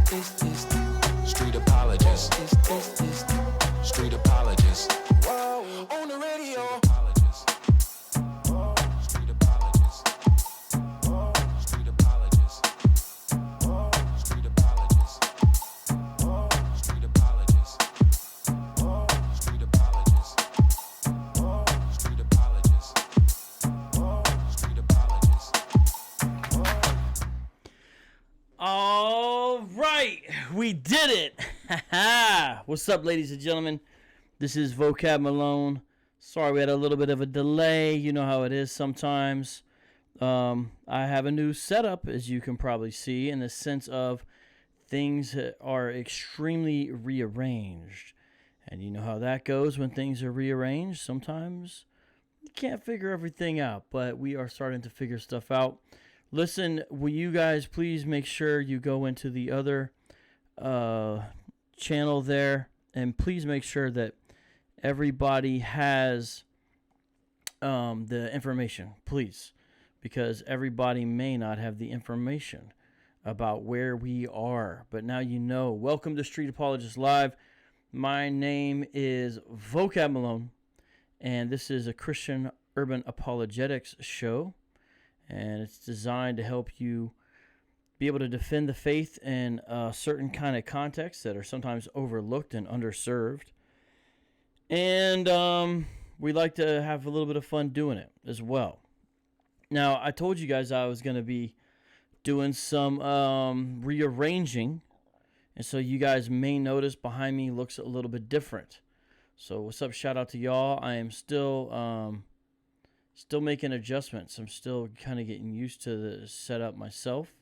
Street apologist. Street apologist. Whoa, on the radio. Street apologist. Street apologist. Street apologist. Street apologist. Street apologist. Street apologist. Street apologist. All right, we did it. What's up, ladies and gentlemen? This is Vocab Malone. Sorry we had a little bit of a delay. You know how it is sometimes. I have a new setup, as you can probably see, in the sense of things are extremely rearranged. And you know how that goes when things are rearranged. Sometimes you can't figure everything out, but we are starting to figure stuff out. Listen, will you guys please make sure you go into the other channel there, and please make sure that everybody has the information, please, because everybody may not have the information about where we are. But now you know. Welcome to Street Apologist Live. My name is Vocab Malone, and this is a Christian urban apologetics show. And it's designed to help you be able to defend the faith in certain kind of contexts that are sometimes overlooked and underserved. And we like to have a little bit of fun doing it as well. Now, I told you guys I was going to be doing some rearranging. And so you guys may notice behind me looks a little bit different. So what's up? Shout out to y'all. I am still making adjustments. I'm still kind of getting used to the setup myself.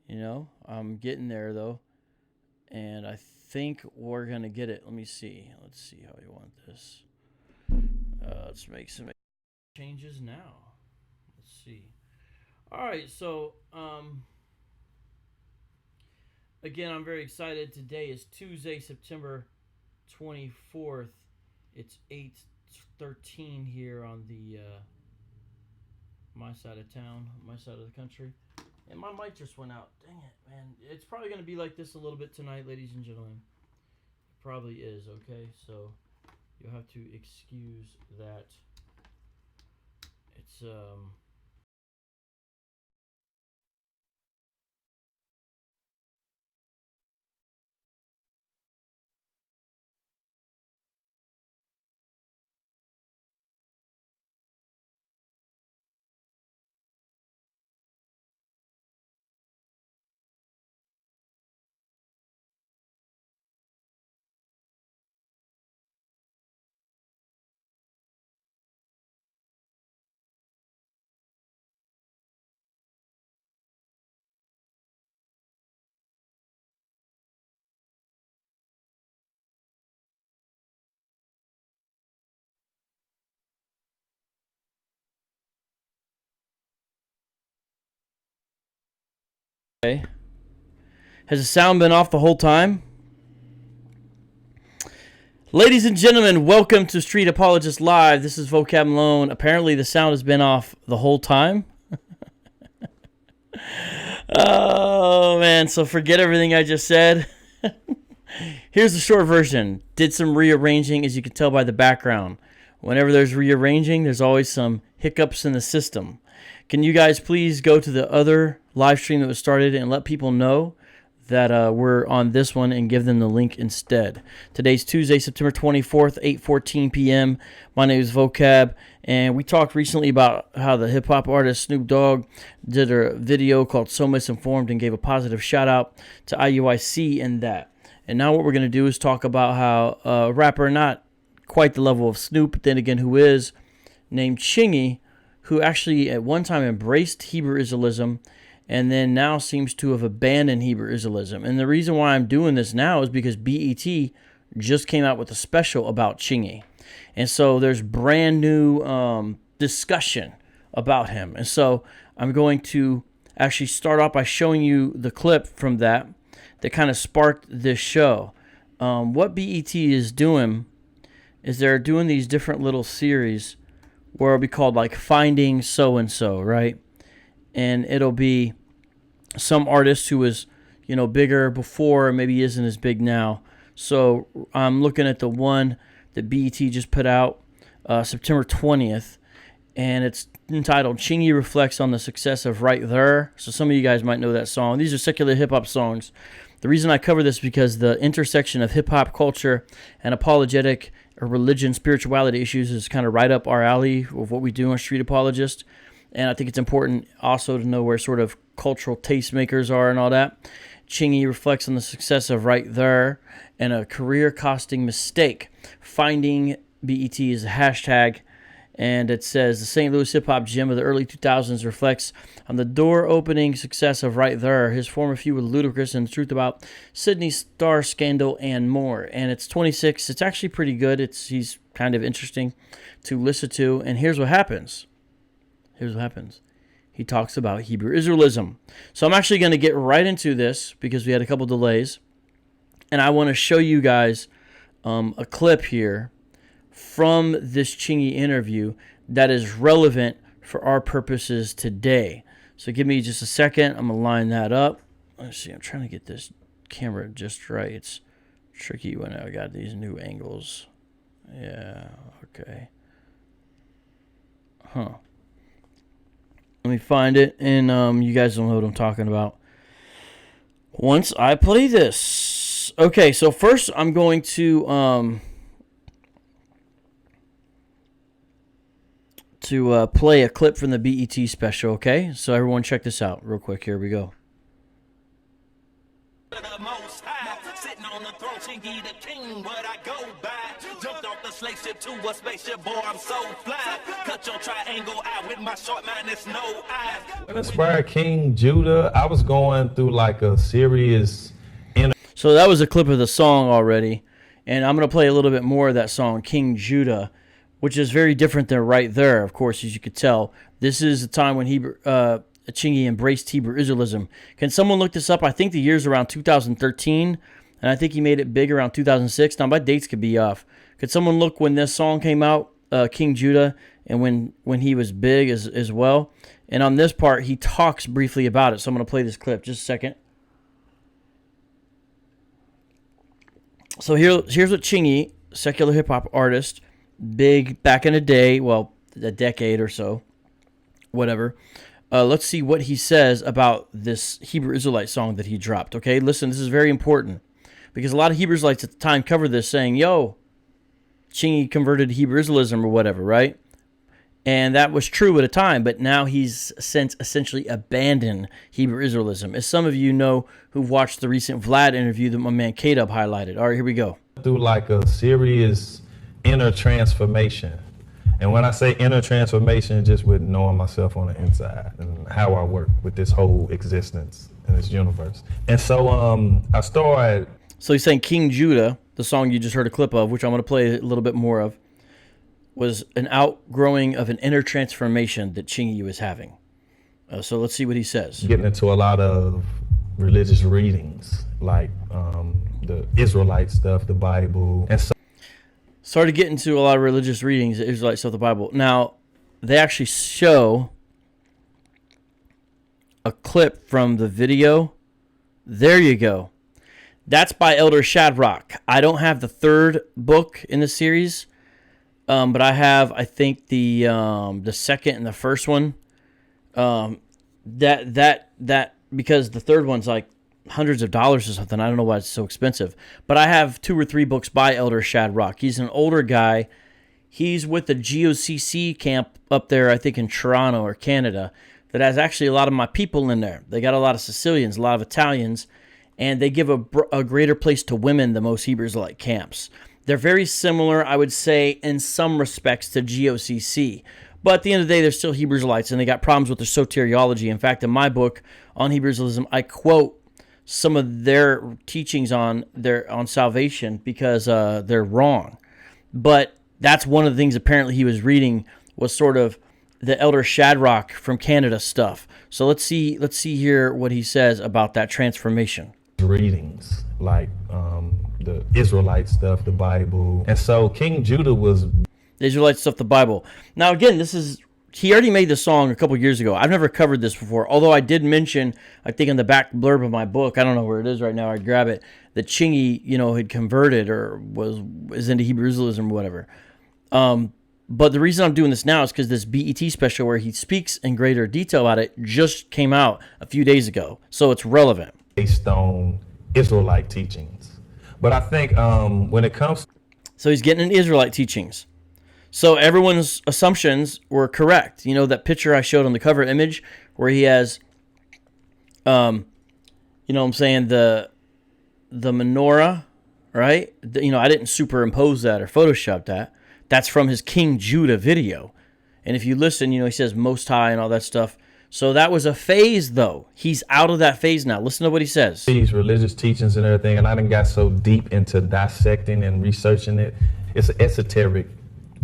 You know, I'm getting there though. And I think we're going to get it. Let me see. Let's see how we want this. Let's make some changes now. Let's see. All right. So, again, I'm very excited. Today is Tuesday, September 24th. It's 8:13 here on the, my side of town, my side of the country. And my mic just went out. Dang it, man. It's probably going to be like this a little bit tonight, ladies and gentlemen. It probably is, okay? So you'll have to excuse that. It's, okay. Has the sound been off the whole time? Ladies and gentlemen, welcome to Street Apologist Live. This is Vocab Malone. Apparently the sound has been off the whole time. Oh, man. So forget everything I just said. Here's the short version. Did some rearranging, as you can tell by the background. Whenever there's rearranging, there's always some hiccups in the system. Can you guys please go to the other live stream that was started and let people know that we're on this one and give them the link instead. Today's Tuesday, September 24th, 8:14 p.m. My name is Vocab, and we talked recently about how the hip-hop artist Snoop Dogg did a video called So Misinformed and gave a positive shout-out to IUIC in that. And now what we're going to do is talk about how a rapper, not quite the level of Snoop, but then again who is, named Chingy, who actually at one time embraced Hebrew Israelism and then now seems to have abandoned Hebrew Israelism. And the reason why I'm doing this now is because BET just came out with a special about Chingy. And so there's brand new discussion about him. And so I'm going to actually start off by showing you the clip from that kind of sparked this show. What BET is doing is they're doing these different little series where it'll be called like Finding So-and-so, right? And it'll be some artist who was bigger before, maybe isn't as big now. So I'm looking at the one that BET just put out September 20th, and it's entitled Chingy Reflects on the Success of Right Thurr. So some of you guys might know that song. These are secular hip-hop songs. The reason I cover this is because the intersection of hip-hop culture and apologetic or religion, spirituality issues is kind of right up our alley of what we do on Street Apologist. And I think it's important also to know where sort of cultural tastemakers are and all that. Chingy reflects on the success of Right Thurr and a career-costing mistake. Finding BET is a hashtag, and it says the St. Louis hip-hop gem of the early 2000s reflects on the door-opening success of Right Thurr, his former feud with Ludacris, and the truth about Sydney Star scandal and more. And it's 26. It's actually pretty good. He's kind of interesting to listen to. And here's what happens. He talks about Hebrew Israelism. So I'm actually going to get right into this because we had a couple delays. And I want to show you guys a clip here from this Chingy interview that is relevant for our purposes today. So give me just a second. I'm going to line that up. Let's see. I'm trying to get this camera just right. It's tricky when I got these new angles. Yeah, okay. Let me find it, and you guys don't know what I'm talking about once I play this. Okay, so first I'm going to play a clip from the BET special, okay? So everyone check this out real quick. Here we go. The most high, sitting on the throne, Chingy the king, what I go by. Jumped off the slave ship to a spaceship, boy, I'm so fly. Cut your triangle out with my short man, there's no eye. When inspired King Judah, I was going through like a serious So that was a clip of the song already, and I'm going to play a little bit more of that song, King Judah, which is very different than Right There, of course, as you could tell. This is the time when Chingy embraced Hebrew Israelism. Can someone look this up? I think the year's around 2013, and I think he made it big around 2006. Now, my dates could be off. Could someone look when this song came out, King Judah, and when he was big as well? And on this part, he talks briefly about it. So I'm going to play this clip. Just a second. So here's what Chingy, secular hip-hop artist, big back in the day, well, a decade or so, whatever. Let's see what he says about this Hebrew Israelite song that he dropped, okay? Listen, this is very important because a lot of Hebrew Israelites at the time covered this saying, yo, Chingy converted to Hebrew Israelism or whatever, right? And that was true at a time, but now he's since essentially abandoned Hebrew Israelism. As some of you know who've watched the recent Vlad interview that my man K-Dub highlighted. All right, here we go. through like a serious inner transformation. And when I say inner transformation, just with knowing myself on the inside and how I work with this whole existence in this universe. And so I started. So he's saying King Judah, the song you just heard a clip of, which I'm going to play a little bit more of, was an outgrowing of an inner transformation that Chingy was having. So let's see what he says. Getting into a lot of religious readings, like the Israelite stuff, the Bible. And so started getting into a lot of religious readings, the Israelite stuff, the Bible. Now, they actually show a clip from the video. There you go. That's by Elder Shadrach. I don't have the third book in the series, but I have, I think, the second and the first one. That because the third one's like hundreds of dollars or something. I don't know why it's so expensive. But I have 2 or 3 books by Elder Shadrach. He's an older guy. He's with the GOCC camp up there, I think in Toronto or Canada, that has actually a lot of my people in there. They got a lot of Sicilians, a lot of Italians, and they give a greater place to women than most Hebrew Israelite camps. They're very similar, I would say, in some respects to GOCC. But at the end of the day, they're still Hebrew Israelites, and they got problems with their soteriology. In fact, in my book on Hebrew Israelism, I quote some of their teachings on salvation because they're wrong. But that's one of the things apparently he was reading was sort of the Elder Shadrach from Canada stuff. So let's see here what he says about that transformation. readings, like the Israelite stuff, the Bible. And so King Judah was... The Israelite stuff, the Bible. Now, again, this is he already made the song a couple years ago. I've never covered this before, although I did mention, I think in the back blurb of my book, I don't know where it is right now, I'd grab it, that Chingy, had converted or is into Hebrew Israelism or whatever. But the reason I'm doing this now is because this BET special where he speaks in greater detail about it just came out a few days ago. So it's relevant. Based on Israelite teachings. But I think when it comes... So he's getting into Israelite teachings. So everyone's assumptions were correct. That picture I showed on the cover image where he has, the menorah, right? I didn't superimpose that or Photoshop that. That's from his King Judah video. And if you listen, he says Most High and all that stuff. So that was a phase, though. He's out of that phase now. Listen to what he says. These religious teachings and everything, and I done got so deep into dissecting and researching it. It's esoteric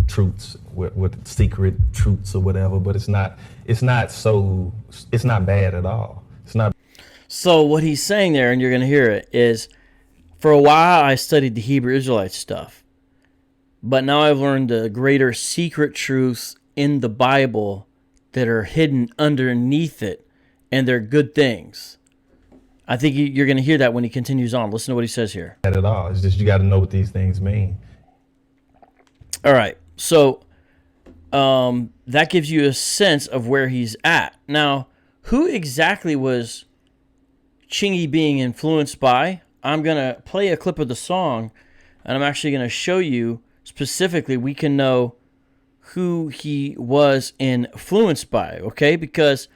truths with secret truths or whatever, but it's not bad at all. It's not. So what he's saying there, and you're going to hear it, is for a while I studied the Hebrew Israelite stuff, but now I've learned the greater secret truths in the Bible that are hidden underneath it, and they're good things. I think you're going to hear that when he continues on. Listen to what he says here. Not at all. It's just you got to know what these things mean. All right. So that gives you a sense of where he's at. Now, who exactly was Chingy being influenced by? I'm going to play a clip of the song, and I'm actually going to show you specifically, we can know who he was influenced by, okay? Because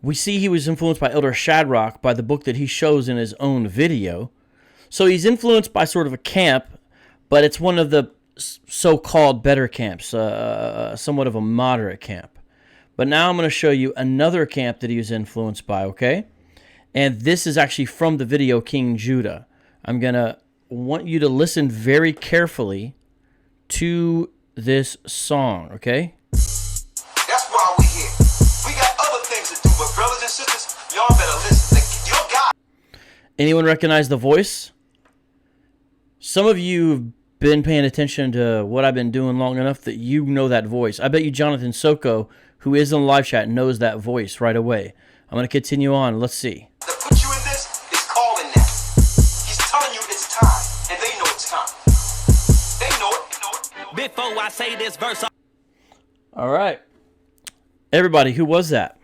we see he was influenced by Elder Shadrach by the book that he shows in his own video. So he's influenced by sort of a camp, but it's one of the so-called better camps, somewhat of a moderate camp. But now I'm going to show you another camp that he was influenced by, okay? And this is actually from the video King Judah. I'm going to want you to listen very carefully to this song, okay? That's why we here. We got other things to do, but brothers and sisters, y'all better listen. Your God. Anyone recognize the voice? Some of you have been paying attention to what I've been doing long enough that you know that voice. I bet you Jonathan Soko, who is in the live chat, knows that voice right away. I'm going to continue on. Let's see. That put you in this is calling that. He's telling you it's time, and they know it's time. They know it. Before I say this verse, All right. Everybody, who was that?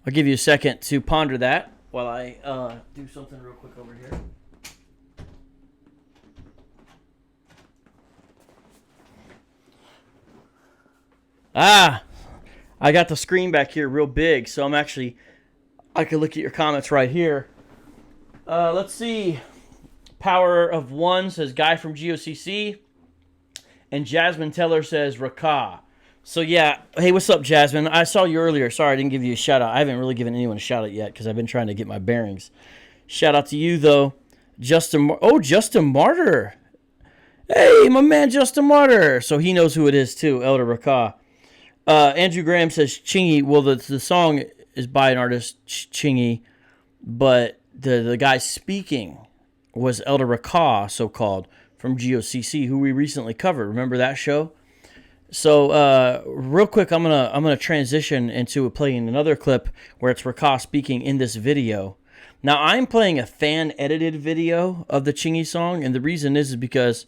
I'll give you a second to ponder that while I do something real quick over here. I got the screen back here real big, so I can look at your comments right here. Let's see. Power of One says Guy from GOCC. And Jasmine Teller says Rakah. So yeah, hey, what's up, Jasmine? I saw you earlier. Sorry I didn't give you a shout out. I haven't really given anyone a shout out yet because I've been trying to get my bearings. Shout out to you though. Justin Martyr. Hey, my man Justin Martyr. So he knows who it is too, Elder Rakah. Andrew Graham says Chingy. Well, the song is by an artist, Chingy, but the guy speaking was Elder Rakah, so-called, from GOCC, who we recently covered. Remember that show? So, real quick, I'm gonna transition into playing another clip where it's Rakah speaking in this video. Now, I'm playing a fan-edited video of the Chingy song, and the reason is because,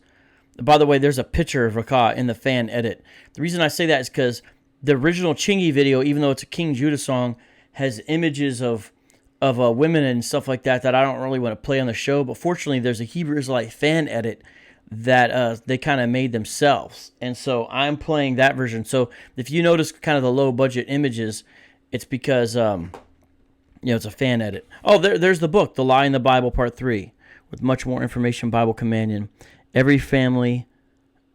by the way, there's a picture of Rakah in the fan edit. The reason I say that is because the original Chingy video, even though it's a King Judah song, has images of women and stuff like that I don't really want to play on the show. But fortunately, there's a Hebrew Israelite fan edit that they kind of made themselves. And so I'm playing that version. So if you notice kind of the low budget images, it's because, it's a fan edit. Oh, there's the book, The Lie in the Bible, Part 3, with much more information, Bible Companion. Every family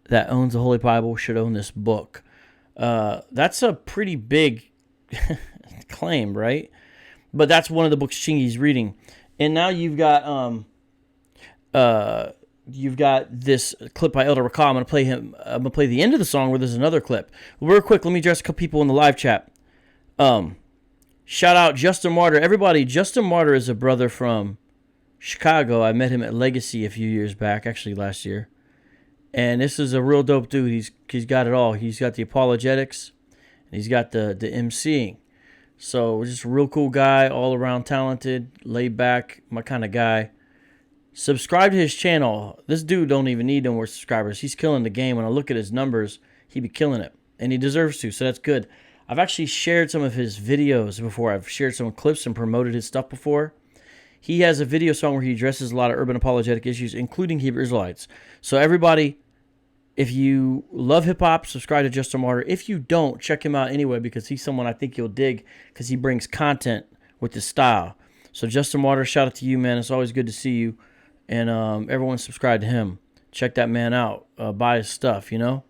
that owns a Holy Bible should own this book. That's a pretty big claim, right? But that's one of the books Chingy's reading. And now you've got this clip by Elder Rakah. I'm gonna play the end of the song where there's another clip. Real quick, let me address a couple people in the live chat. Shout out Justin Martyr. Everybody, Justin Martyr is a brother from Chicago. I met him at Legacy a few years back, actually last year. And this is a real dope dude. He's got it all. He's got the apologetics, and he's got the MCing. So just a real cool guy, all around talented, laid back, my kind of guy. Subscribe to his channel. This dude don't even need no more subscribers. He's killing the game. When I look at his numbers, he be killing it. And he deserves to, so that's good. I've actually shared some of his videos before. I've shared some clips and promoted his stuff before. He has a video song where he addresses a lot of urban apologetic issues, including Hebrew Israelites. So everybody, if you love hip-hop, subscribe to Justin Martyr. If you don't, check him out anyway, because he's someone I think you'll dig, because he brings content with his style. So Justin Martyr, shout out to you, man. It's always good to see you. And everyone subscribe to him. Check that man out. Buy his stuff, you know.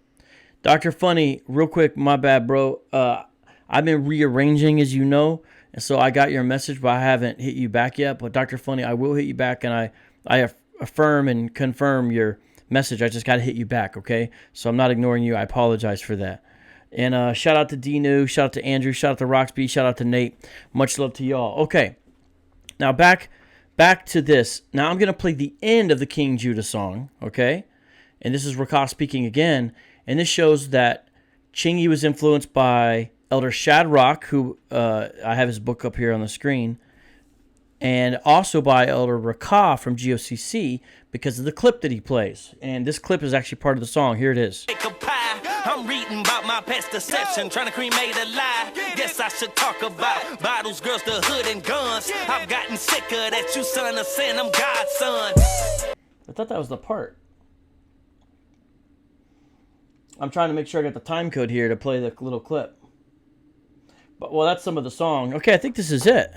Dr. Funny, real quick, my bad, bro. I've been rearranging, as you know. And so I got your message, but I haven't hit you back yet. But Dr. Funny, I will hit you back, and I affirm and confirm your message. I just got to hit you back, okay? So I'm not ignoring you. I apologize for that. And shout out to D-New, shout out to Andrew, shout out to Roxby, shout out to Nate. Much love to y'all. Okay, now back to this. Now I'm going to play the end of the King Judah song, okay? And this is Rakah speaking again. And this shows that Chingy was influenced by Elder Shadrach, who I have his book up here on the screen, and also by Elder Rakah from GOCC because of the clip that he plays. And this clip is actually part of the song. Here it is. I'm reading about my past deception, trying to cremate a lie. Guess I should talk about bottles, girls, the hood, and guns. I've gotten sicker that you son of sin, I'm God's son. I thought that was the part. I'm trying to make sure I got the time code here to play the little clip. But, well, that's some of the song. Okay, I think this is it.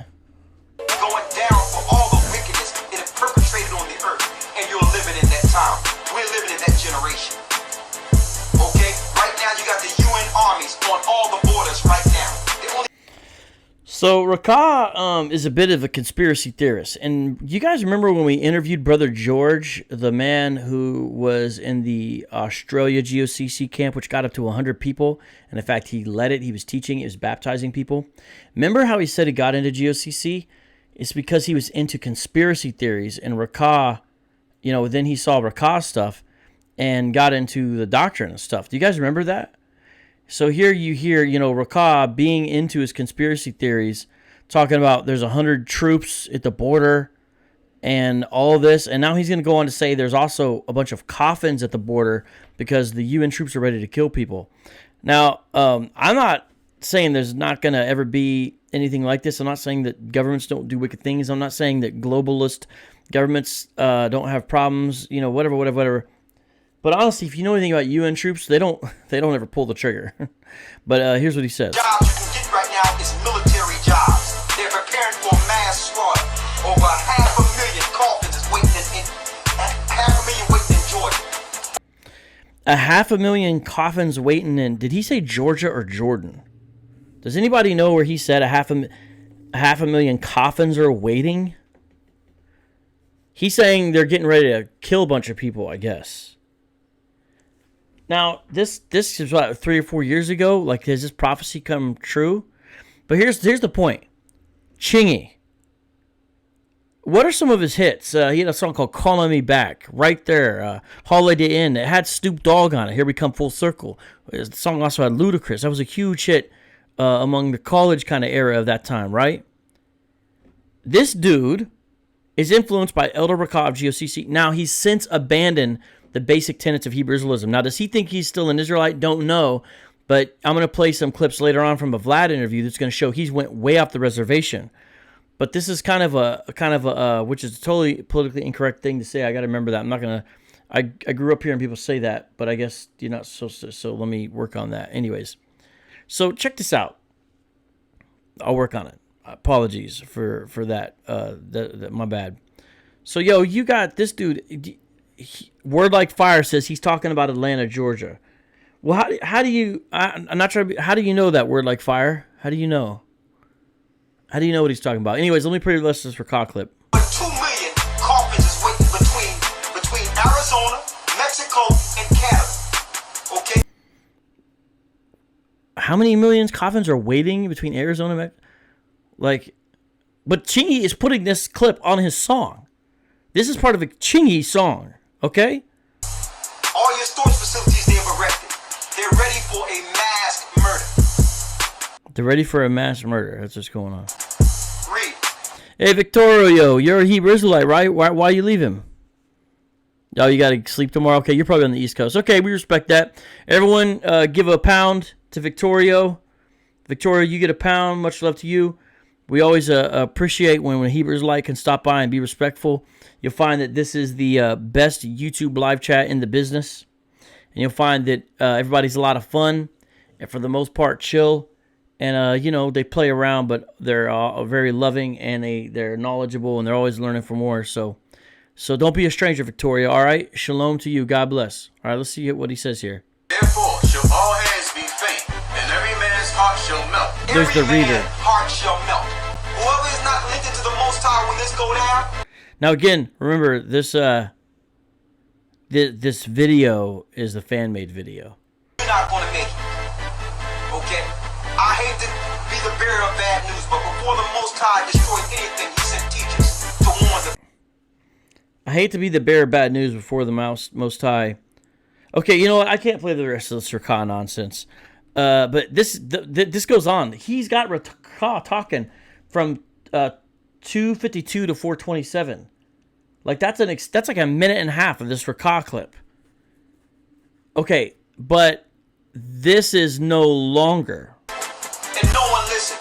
Going down for all the wickedness that is perpetrated on the earth, and you're living in that time. We're living in that generation. Okay? Right now, you got the UN armies on all the borders right now. So Rakah is a bit of a conspiracy theorist. And you guys remember when we interviewed Brother George, the man who was in the Australia GOCC camp, which got up to 100 people. And in fact, he led it. He was teaching. He was baptizing people. Remember how he said he got into GOCC? It's because he was into conspiracy theories. And Rakah, you know, then he saw Rakah stuff and got into the doctrine and stuff. Do you guys remember that? So here you hear, you know, Rakah being into his conspiracy theories, talking about there's 100 troops at the border and all of this. And now he's going to go on to say there's also a bunch of coffins at the border because the UN troops are ready to kill people. Now, I'm not saying there's not going to ever be anything like this. I'm not saying that governments don't do wicked things. I'm not saying that globalist governments don't have problems, you know, whatever. But honestly, if you know anything about UN troops, they don't ever pull the trigger. But here's what he says. Jobs you can get right now is military jobs. They're preparing for mass slaughter. Over 500,000 coffins is waiting in 500,000 waiting in Georgia. 500,000 coffins waiting in. Did he say Georgia or Jordan? Does anybody know where he said 500,000 coffins are waiting? He's saying they're getting ready to kill a bunch of people, I guess. Now, this is what, 3 or 4 years ago? Like, has this prophecy come true? But here's the point. Chingy. What are some of his hits? He had a song called Calling Me Back. Right there. Holiday Inn. It had Snoop Dogg on it. Here We Come Full Circle. The song also had Ludacris. That was a huge hit among the college kind of era of that time, right? This dude is influenced by Elder Rakah of GOCC. Now, he's since abandoned the basic tenets of Hebrew Israelism. Now, does he think he's still an Israelite? Don't know. But I'm going to play some clips later on from a Vlad interview that's going to show he's went way off the reservation. But this is kind of a which is a totally politically incorrect thing to say. I got to remember that. I'm not going to, I grew up here and people say that, but I guess you're not supposed to, so let me work on that. Anyways, so check this out. I'll work on it. Apologies for that. My bad. So, yo, you got this dude. Word Like Fire says he's talking about Atlanta, Georgia. Well, how do you? I'm not trying to be. How do you know that Word Like Fire? How do you know? How do you know what he's talking about? Anyways, let me play this for Rakah clip. But 2 million coffins is waiting between Arizona, Mexico, and Canada. Okay. How many millions coffins are waiting between Arizona and Mexico? Like, but Chingy is putting this clip on his song. This is part of a Chingy song. Okay? All your storage facilities they have erected. They're ready for a mass murder. They're ready for a mass murder. That's what's going on. Read. Hey, Victorio, you're a Hebrew Israelite, right? Why you leave him? Oh, you got to sleep tomorrow? Okay, you're probably on the East Coast. Okay, we respect that. Everyone, give a pound to Victorio. Victoria, you get a pound. Much love to you. We always appreciate when Hebrew Israelite can stop by and be respectful. You'll find that this is the best YouTube live chat in the business. And you'll find that everybody's a lot of fun and for the most part chill. And, they play around, but they're very loving and they're knowledgeable and they're always learning for more. So don't be a stranger, Victoria, all right? Shalom to you. God bless. All right, let's see what he says here. Therefore shall all hands be faint, and every man's heart shall melt. There's the reader. Heart shall melt. Whoever is not linked into the Most High when this go down. Now again, remember this this video is the fan-made video. You're not going to make it. Okay? I hate to be the bearer of bad news, but before the Most High destroys anything, he sent teachers to warn them. I hate to be the bearer of bad news before the Most High. Okay, you know what? I can't play the rest of this Rakah nonsense. But this goes on. He's got Rakah talking from 2:52 to 4:27. Like that's like a minute and a half of this Rakah clip. Okay, but this is no longer. And no one listened.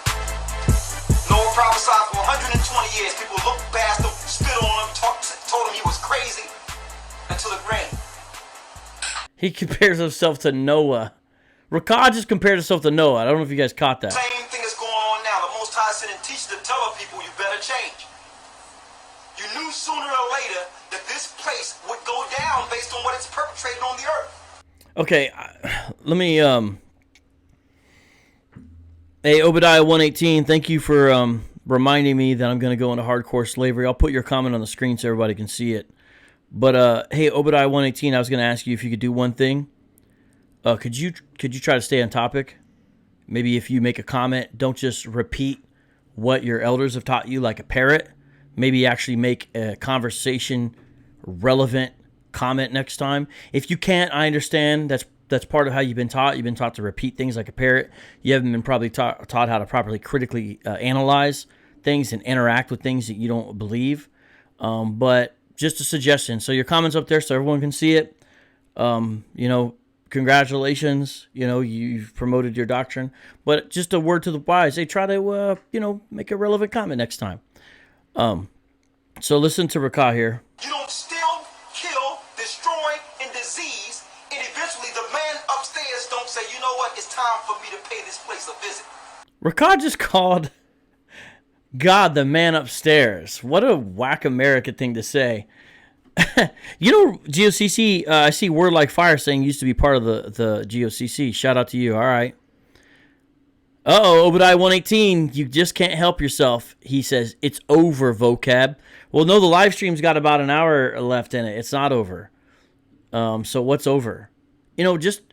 Noah prophesied for 120 years. People looked past him, spit on him, told him he was crazy until it rained. He compares himself to Noah. Rakah just compared himself to Noah. I don't know if you guys caught that. Same thing is going on now. The Most High sending teachers to tell the people you better change. You knew sooner or later that this place would go down based on what it's perpetrated on the earth. Okay, let me Hey, Obadiah 118, thank you for reminding me that I'm going to go into hardcore slavery. I'll put your comment on the screen so everybody can see it. But hey, Obadiah 118, I was going to ask you if you could do one thing. Could you try to stay on topic? Maybe if you make a comment, don't just repeat what your elders have taught you like a parrot. Maybe actually make a conversation relevant comment next time. If you can't, I understand. That's part of how you've been taught. You've been taught to repeat things like a parrot. You haven't been probably taught how to properly critically analyze things and interact with things that you don't believe. But just a suggestion. So your comment's up there so everyone can see it. Congratulations. You've promoted your doctrine. But just a word to the wise. Hey, try to, make a relevant comment next time. So listen to Rakah here. You don't steal, kill, destroy, and disease, and eventually the man upstairs don't say, you know what, it's time for me to pay this place a visit. Rakah just called God the man upstairs. What a whack America thing to say. GOCC, I see Word Like Fire saying used to be part of the GOCC. Shout out to you. All right. Uh-oh, Obadiah 118, you just can't help yourself. He says, it's over, vocab. Well, no, the live stream's got about an hour left in it. It's not over. So what's over? Just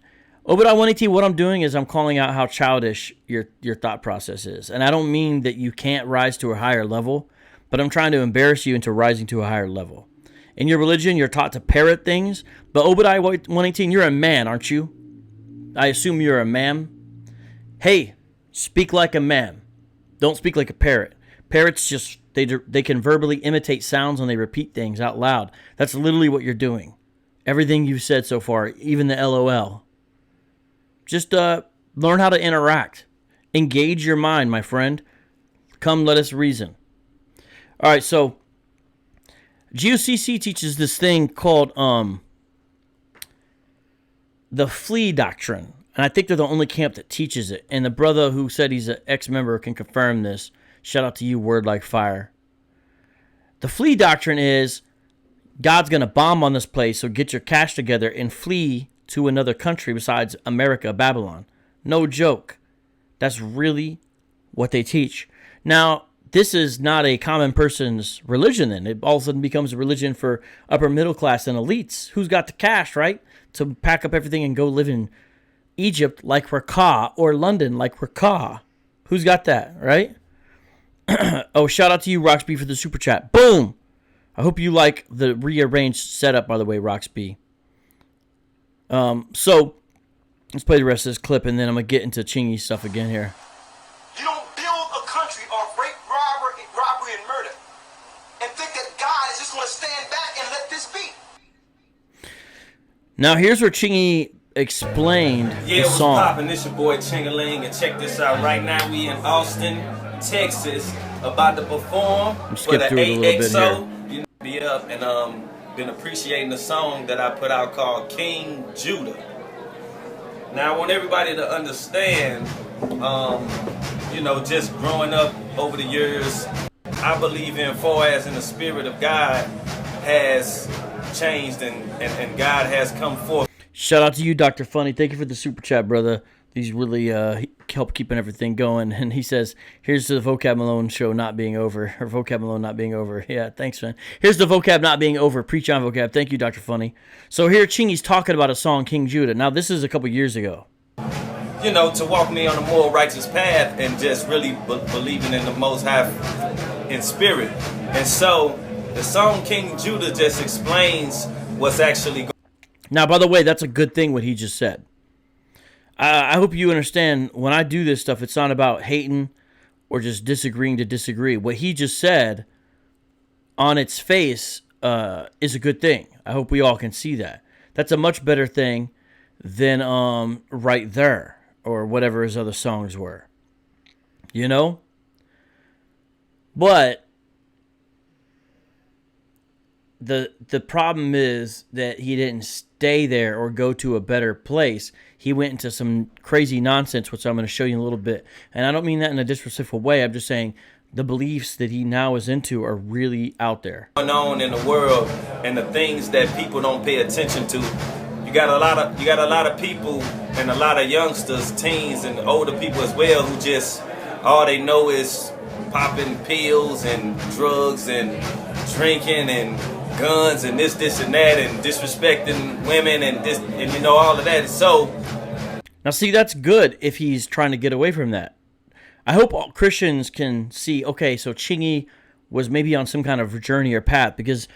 Obadiah 118, what I'm doing is I'm calling out how childish your thought process is. And I don't mean that you can't rise to a higher level, but I'm trying to embarrass you into rising to a higher level. In your religion, you're taught to parrot things, but Obadiah 118, you're a man, aren't you? I assume you're a man. Hey, speak like a man. Don't speak like a parrot. Parrots just, they can verbally imitate sounds when they repeat things out loud. That's literally what you're doing. Everything you've said so far, even the LOL. Just learn how to interact. Engage your mind, my friend. Come, let us reason. All right, so GOCC teaches this thing called the flea doctrine. And I think they're the only camp that teaches it. And the brother who said he's an ex-member can confirm this. Shout out to you, Word Like Fire. The flea doctrine is God's going to bomb on this place, so get your cash together and flee to another country besides America, Babylon. No joke. That's really what they teach. Now, this is not a common person's religion then. It all of a sudden becomes a religion for upper middle class and elites. Who's got the cash, right? To pack up everything and go live in Egypt like Rakah or London like Rakah. Who's got that, right? Oh, shout out to you, Roxby, for the super chat. Boom! I hope you like the rearranged setup, by the way, Roxby. So let's play the rest of this clip, and then I'm gonna get into Chingy stuff again here. You don't build a country off rape, robbery, and murder, and think that God is just going to stand back and let this be. Now here's where Chingy explained the what's song. poppin'? This your boy Chingaling, and check this out. Right now we in Austin, Texas, about to perform for the through it a little bit AXO. You know, be up and been appreciating the song that I put out called King Judah. Now I want everybody to understand, you know, just growing up over the years, I believe in far as in the Spirit of God has changed and God has come forth. Shout out to you, Dr. Funny. Thank you for the super chat, brother. These really help keeping everything going. And he says, here's the Vocab Malone show not being over. Or Vocab Malone not being over. Yeah, thanks, man. Here's the Vocab not being over. Preach on Vocab. Thank you, Dr. Funny. So here Chingy's talking about a song, King Judah. Now, this is a couple years ago. You know, to walk me on a more righteous path and just really believing in the Most High in spirit. And so the song King Judah just explains what's actually going on. Now, by the way, that's a good thing what he just said. I hope you understand when I do this stuff, it's not about hating or just disagreeing to disagree. What he just said on its face is a good thing. I hope we all can see that. That's a much better thing than Right There or whatever his other songs were. You know? But the problem is that he didn't stay there or go to a better place. He went into some crazy nonsense, which I'm going to show you in a little bit. And I don't mean that in a disrespectful way. I'm just saying the beliefs that he now is into are really out there. Going on in the world and the things that people don't pay attention to. You got a lot of people and a lot of youngsters, teens and older people as well who just all they know is popping pills and drugs and drinking and guns and this and that and disrespecting women and this and you know all of that. So now see, that's good if he's trying to get away from that. I hope all Christians can see, okay, so Chingy was maybe on some kind of journey or path because,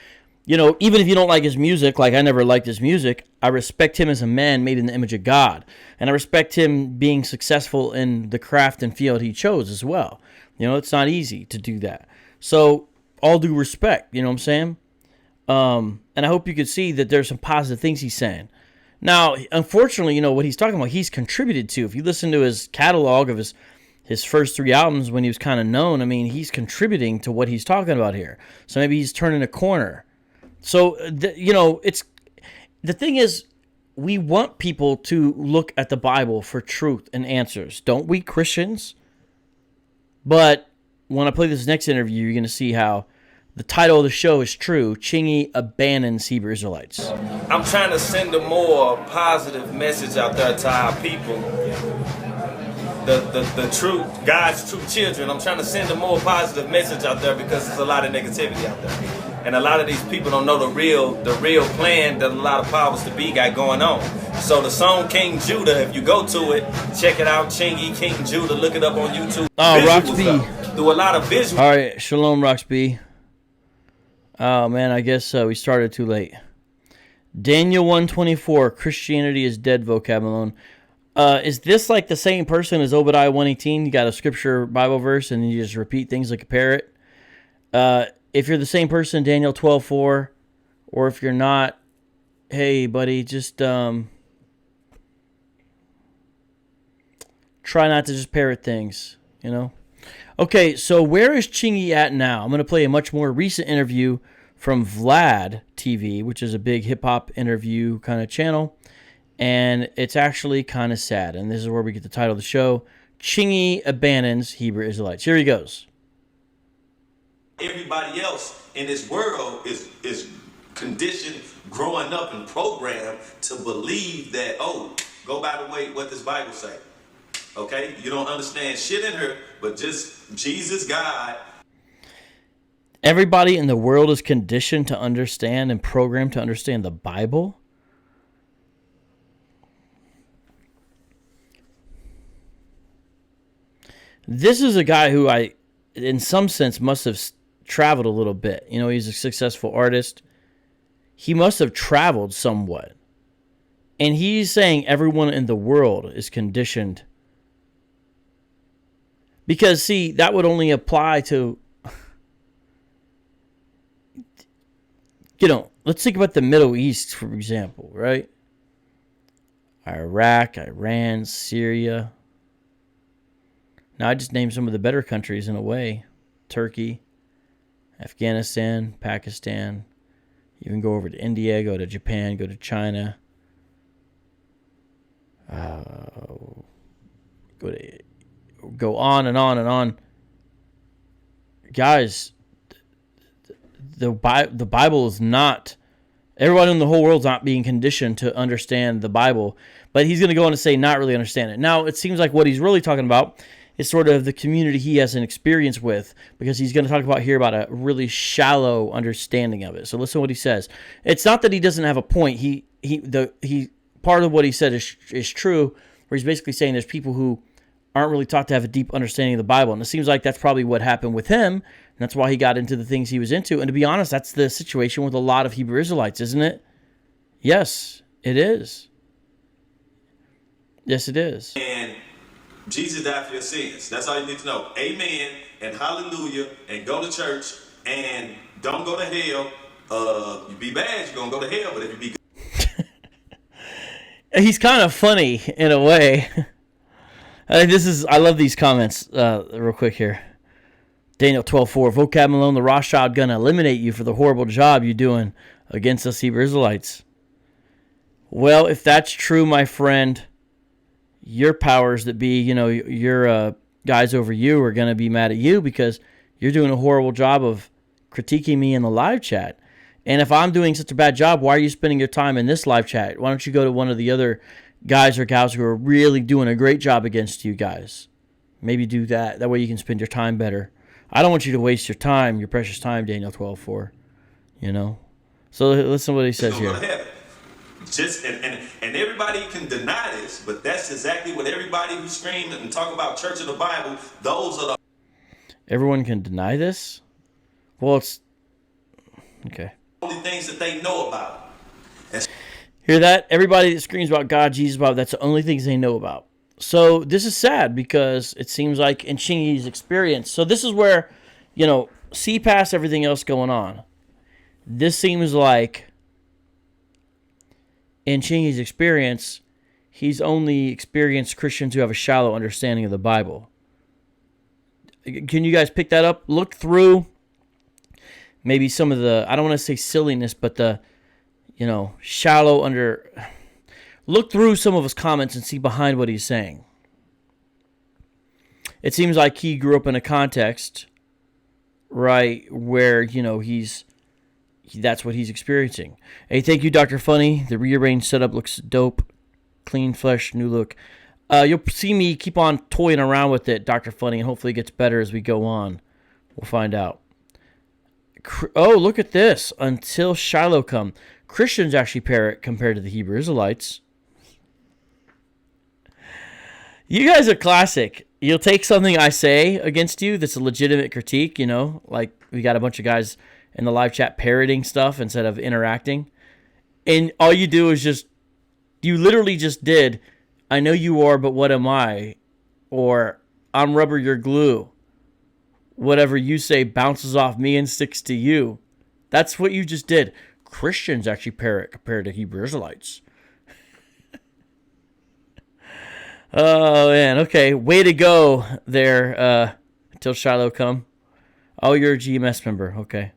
you know, even if you don't like his music, like I never liked his music, I respect him as a man made in the image of God. And I respect him being successful in the craft and field he chose as well. You know, it's not easy to do that. So all due respect, you know what I'm saying? And I hope you could see that there's some positive things he's saying. Now, unfortunately, you know, what he's talking about, he's contributed to. If you listen to his catalog of his first 3 albums when he was kind of known, I mean, he's contributing to what he's talking about here. So maybe he's turning a corner. So, you know, the thing is, we want people to look at the Bible for truth and answers. Don't we, Christians? But when I play this next interview, you're going to see how the title of the show is true. Chingy abandons Hebrew Israelites. I'm trying to send a more positive message out there to our people. The true, God's true children. I'm trying to send a more positive message out there because there's a lot of negativity out there. And a lot of these people don't know the real plan that a lot of powers to be got going on. So the song King Judah, if you go to it, check it out, Chingy, King Judah, look it up on YouTube. Oh, Roxby. Do a lot of visuals. All right, shalom, Roxby. Oh, man, I guess we started too late. Daniel 1:24, Christianity is dead, Vocab Malone. Is this like the same person as Obadiah 1:18? You got a scripture Bible verse and you just repeat things like a parrot? If you're the same person, Daniel 12:4, or if you're not, hey, buddy, just try not to just parrot things, you know? Okay, so where is Chingy at now? I'm going to play a much more recent interview from Vlad TV, which is a big hip-hop interview kind of channel, and it's actually kind of sad, and this is where we get the title of the show, Chingy abandons Hebrew Israelites. Here he goes. Everybody else in this world is conditioned, growing up and programmed to believe that, oh, go by the way what this Bible say. Okay? You don't understand shit in her, but just Jesus, God. Everybody in the world is conditioned to understand and programmed to understand the Bible? This is a guy who I, in some sense, must have traveled a little bit. You know, he's a successful artist. He must have traveled somewhat. And he's saying everyone in the world is conditioned. Because, see, that would only apply to, let's think about the Middle East, for example, right? Iraq, Iran, Syria. Now, I just named some of the better countries in a way. Turkey, Afghanistan, Pakistan. You can go over to India, go to Japan, go to China. Go on and on and on. Guys, the Bible is not... Everyone in the whole world's not being conditioned to understand the Bible. But he's going to go on to say not really understand it. Now, it seems like what he's really talking about is sort of the community he has an experience with, because he's going to talk about here about a really shallow understanding of it. So listen to what he says. It's not that he doesn't have a point. He part of what he said is true, where he's basically saying there's people who aren't really taught to have a deep understanding of the Bible. And it seems like that's probably what happened with him, and that's why he got into the things he was into. And to be honest, that's the situation with a lot of Hebrew Israelites, isn't it? Yes, it is. Yes, it is. And Jesus died for your sins. That's all you need to know. Amen and hallelujah, and go to church and don't go to hell. You be bad, you're going to go to hell, but if you be good. He's kind of funny in a way. I love these comments real quick here. Daniel 12:4, vocab Malone, the Rothschild gonna eliminate you for the horrible job you're doing against us Hebrew Israelites. Well, if that's true, my friend, your powers that be, your guys over you are going to be mad at you because you're doing a horrible job of critiquing me in the live chat. And if I'm doing such a bad job, why are you spending your time in this live chat? Why don't you go to one of the other guys or gals who are really doing a great job against you guys? Maybe do that. That way you can spend your time better. I don't want you to waste your time, your precious time, Daniel 12:4. So listen to what he says here. And everybody can deny this, but that's exactly what everybody who screams and talk about church of the Bible, those are the... Everyone can deny this? Well, it's... Okay. only things that they know about. Hear that? Everybody that screams about God, Jesus, Bible, that's the only things they know about. So this is sad because it seems like in Chingy's experience, so this is where, see past everything else going on. This seems like in Chingy's experience, he's only experienced Christians who have a shallow understanding of the Bible. Can you guys pick that up? Look through maybe some of the, I don't want to say silliness, but the, shallow under... Look through some of his comments and see behind what he's saying. It seems like he grew up in a context, right, where, that's what he's experiencing. Hey, thank you, Dr. Funny. The rearranged setup looks dope. Clean, fresh, new look. You'll see me keep on toying around with it, Dr. Funny, and hopefully it gets better as we go on. We'll find out. Oh, look at this. Until Shiloh come. Christians actually pair it compared to the Hebrew Israelites. You guys are classic. You'll take something I say against you that's a legitimate critique, like we got a bunch of guys in the live chat parroting stuff instead of interacting. And all you do is you literally just did, I know you are, but what am I? Or I'm rubber, you're glue. Whatever you say bounces off me and sticks to you. That's what you just did. Christians actually pair it compared to Hebrew Israelites. Oh, man. Okay. Way to go there, until Shiloh come. Oh, you're a GMS member. Okay.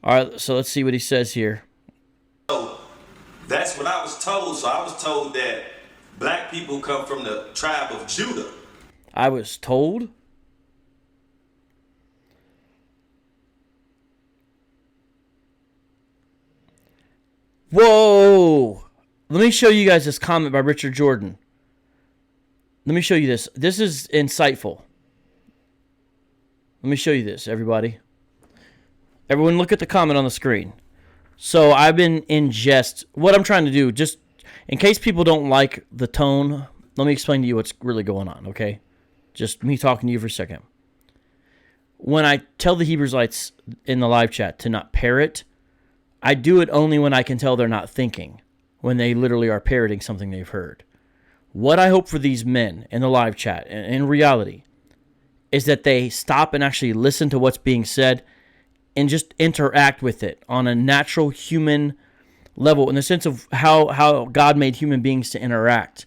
All right. So let's see what he says here. So that's what I was told. So I was told that black people come from the tribe of Judah. I was told? Whoa! Let me show you guys this comment by Richard Jordan. Let me show you this. This is insightful. Let me show you this, everybody. Everyone look at the comment on the screen. So I've been in jest. What I'm trying to do, just in case people don't like the tone, let me explain to you what's really going on, okay? Just me talking to you for a second. When I tell the Hebrew Israelites in the live chat to not parrot, I do it only when I can tell they're not thinking. when they literally are parroting something they've heard. What I hope for these men in the live chat, in reality, is that they stop and actually listen to what's being said and just interact with it on a natural human level, in the sense of how God made human beings to interact,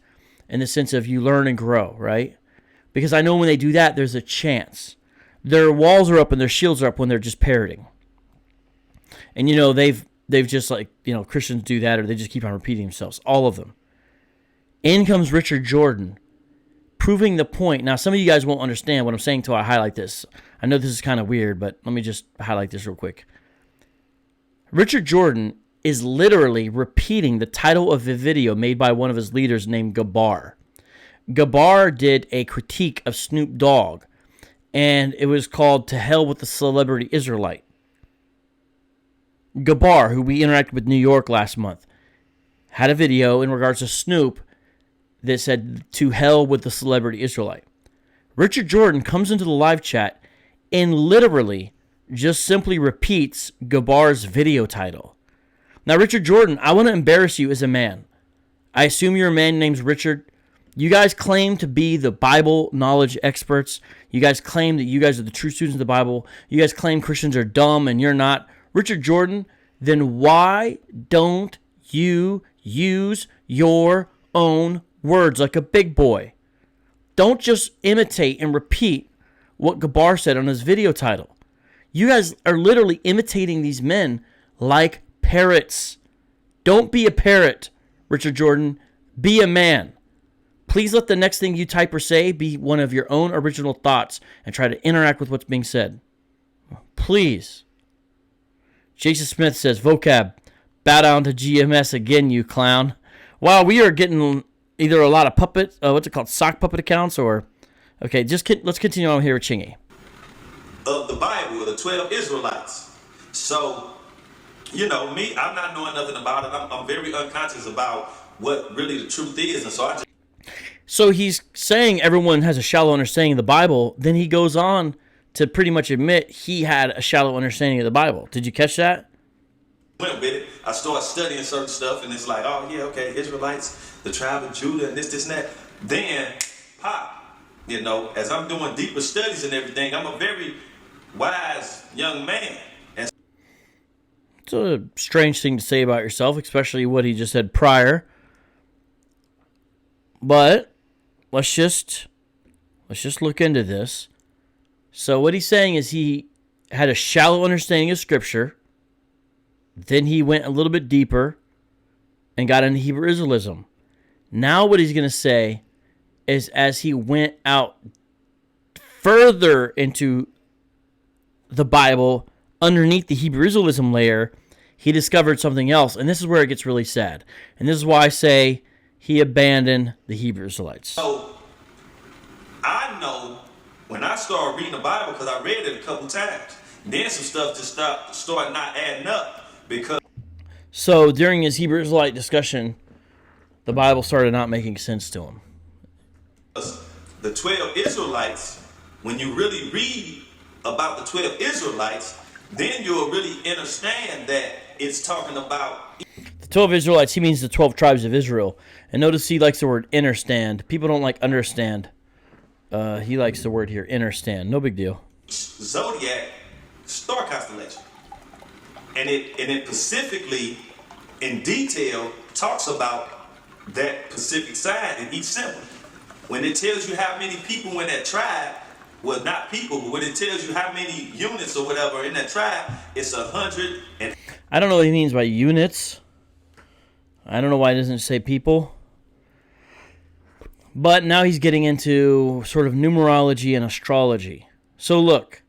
in the sense of you learn and grow, right? Because I know when they do that, there's a chance. Their walls are up and their shields are up when they're just parroting. And, they've just Christians do that, or they just keep on repeating themselves, all of them. In comes Richard Jordan, proving the point. Now, some of you guys won't understand what I'm saying until I highlight this. I know this is kind of weird, but let me just highlight this real quick. Richard Jordan is literally repeating the title of a video made by one of his leaders named Gabar. Gabar did a critique of Snoop Dogg, and it was called "To Hell with the Celebrity Israelite." Gabar, who we interacted with New York last month, had a video in regards to Snoop that said, "To hell with the celebrity Israelite." Richard Jordan comes into the live chat and literally just simply repeats Gabar's video title. Now, Richard Jordan, I want to embarrass you as a man. I assume you're a man named Richard. You guys claim to be the Bible knowledge experts. You guys claim that you guys are the true students of the Bible. You guys claim Christians are dumb and you're not. Richard Jordan, then why don't you use your own words like a big boy? Don't just imitate and repeat what Gabar said on his video title. You guys are literally imitating these men like parrots. Don't be a parrot, Richard Jordan. Be a man. Please let the next thing you type or say be one of your own original thoughts and try to interact with what's being said. Please. Jason Smith says, vocab, bow down to GMS again, you clown. Wow, we are getting either a lot of puppet, what's it called, sock puppet accounts, or, okay, let's continue on here with Chingy. Of the Bible, the 12 Israelites. So, me, I'm not knowing nothing about it. I'm very unconscious about what really the truth is, and so So he's saying everyone has a shallow understanding of the Bible, then he goes on to pretty much admit he had a shallow understanding of the Bible. Did you catch that? Went with it. I started studying certain stuff, and it's like, oh yeah, okay, Israelites, the tribe of Judah, and this, and that. Then, pop, as I'm doing deeper studies and everything, I'm a very wise young man. And it's a strange thing to say about yourself, especially what he just said prior. But let's just look into this. So what he's saying is he had a shallow understanding of Scripture. Then he went a little bit deeper and got into Hebrew Israelism. Now what he's going to say is, as he went out further into the Bible, underneath the Hebrew Israelism layer, he discovered something else. And this is where it gets really sad. And this is why I say he abandoned the Hebrew Israelites. So I know when I started reading the Bible, because I read it a couple times, then some stuff just started not adding up. Because so during his Hebrew Israelite discussion, the Bible started not making sense to him. The 12 Israelites, when you really read about the 12 Israelites, then you'll really understand that it's talking about the 12 Israelites. He means the 12 tribes of Israel. And notice he likes the word understand. People don't like understand. He likes the word here, understand. No big deal. Zodiac star constellation. And it specifically, in detail, talks about that Pacific side in each symbol. When it tells you how many people in that tribe, well, not people, but when it tells you how many units or whatever in that tribe, it's 100. And I don't know what he means by units. I don't know why it doesn't say people. But now he's getting into sort of numerology and astrology. So look.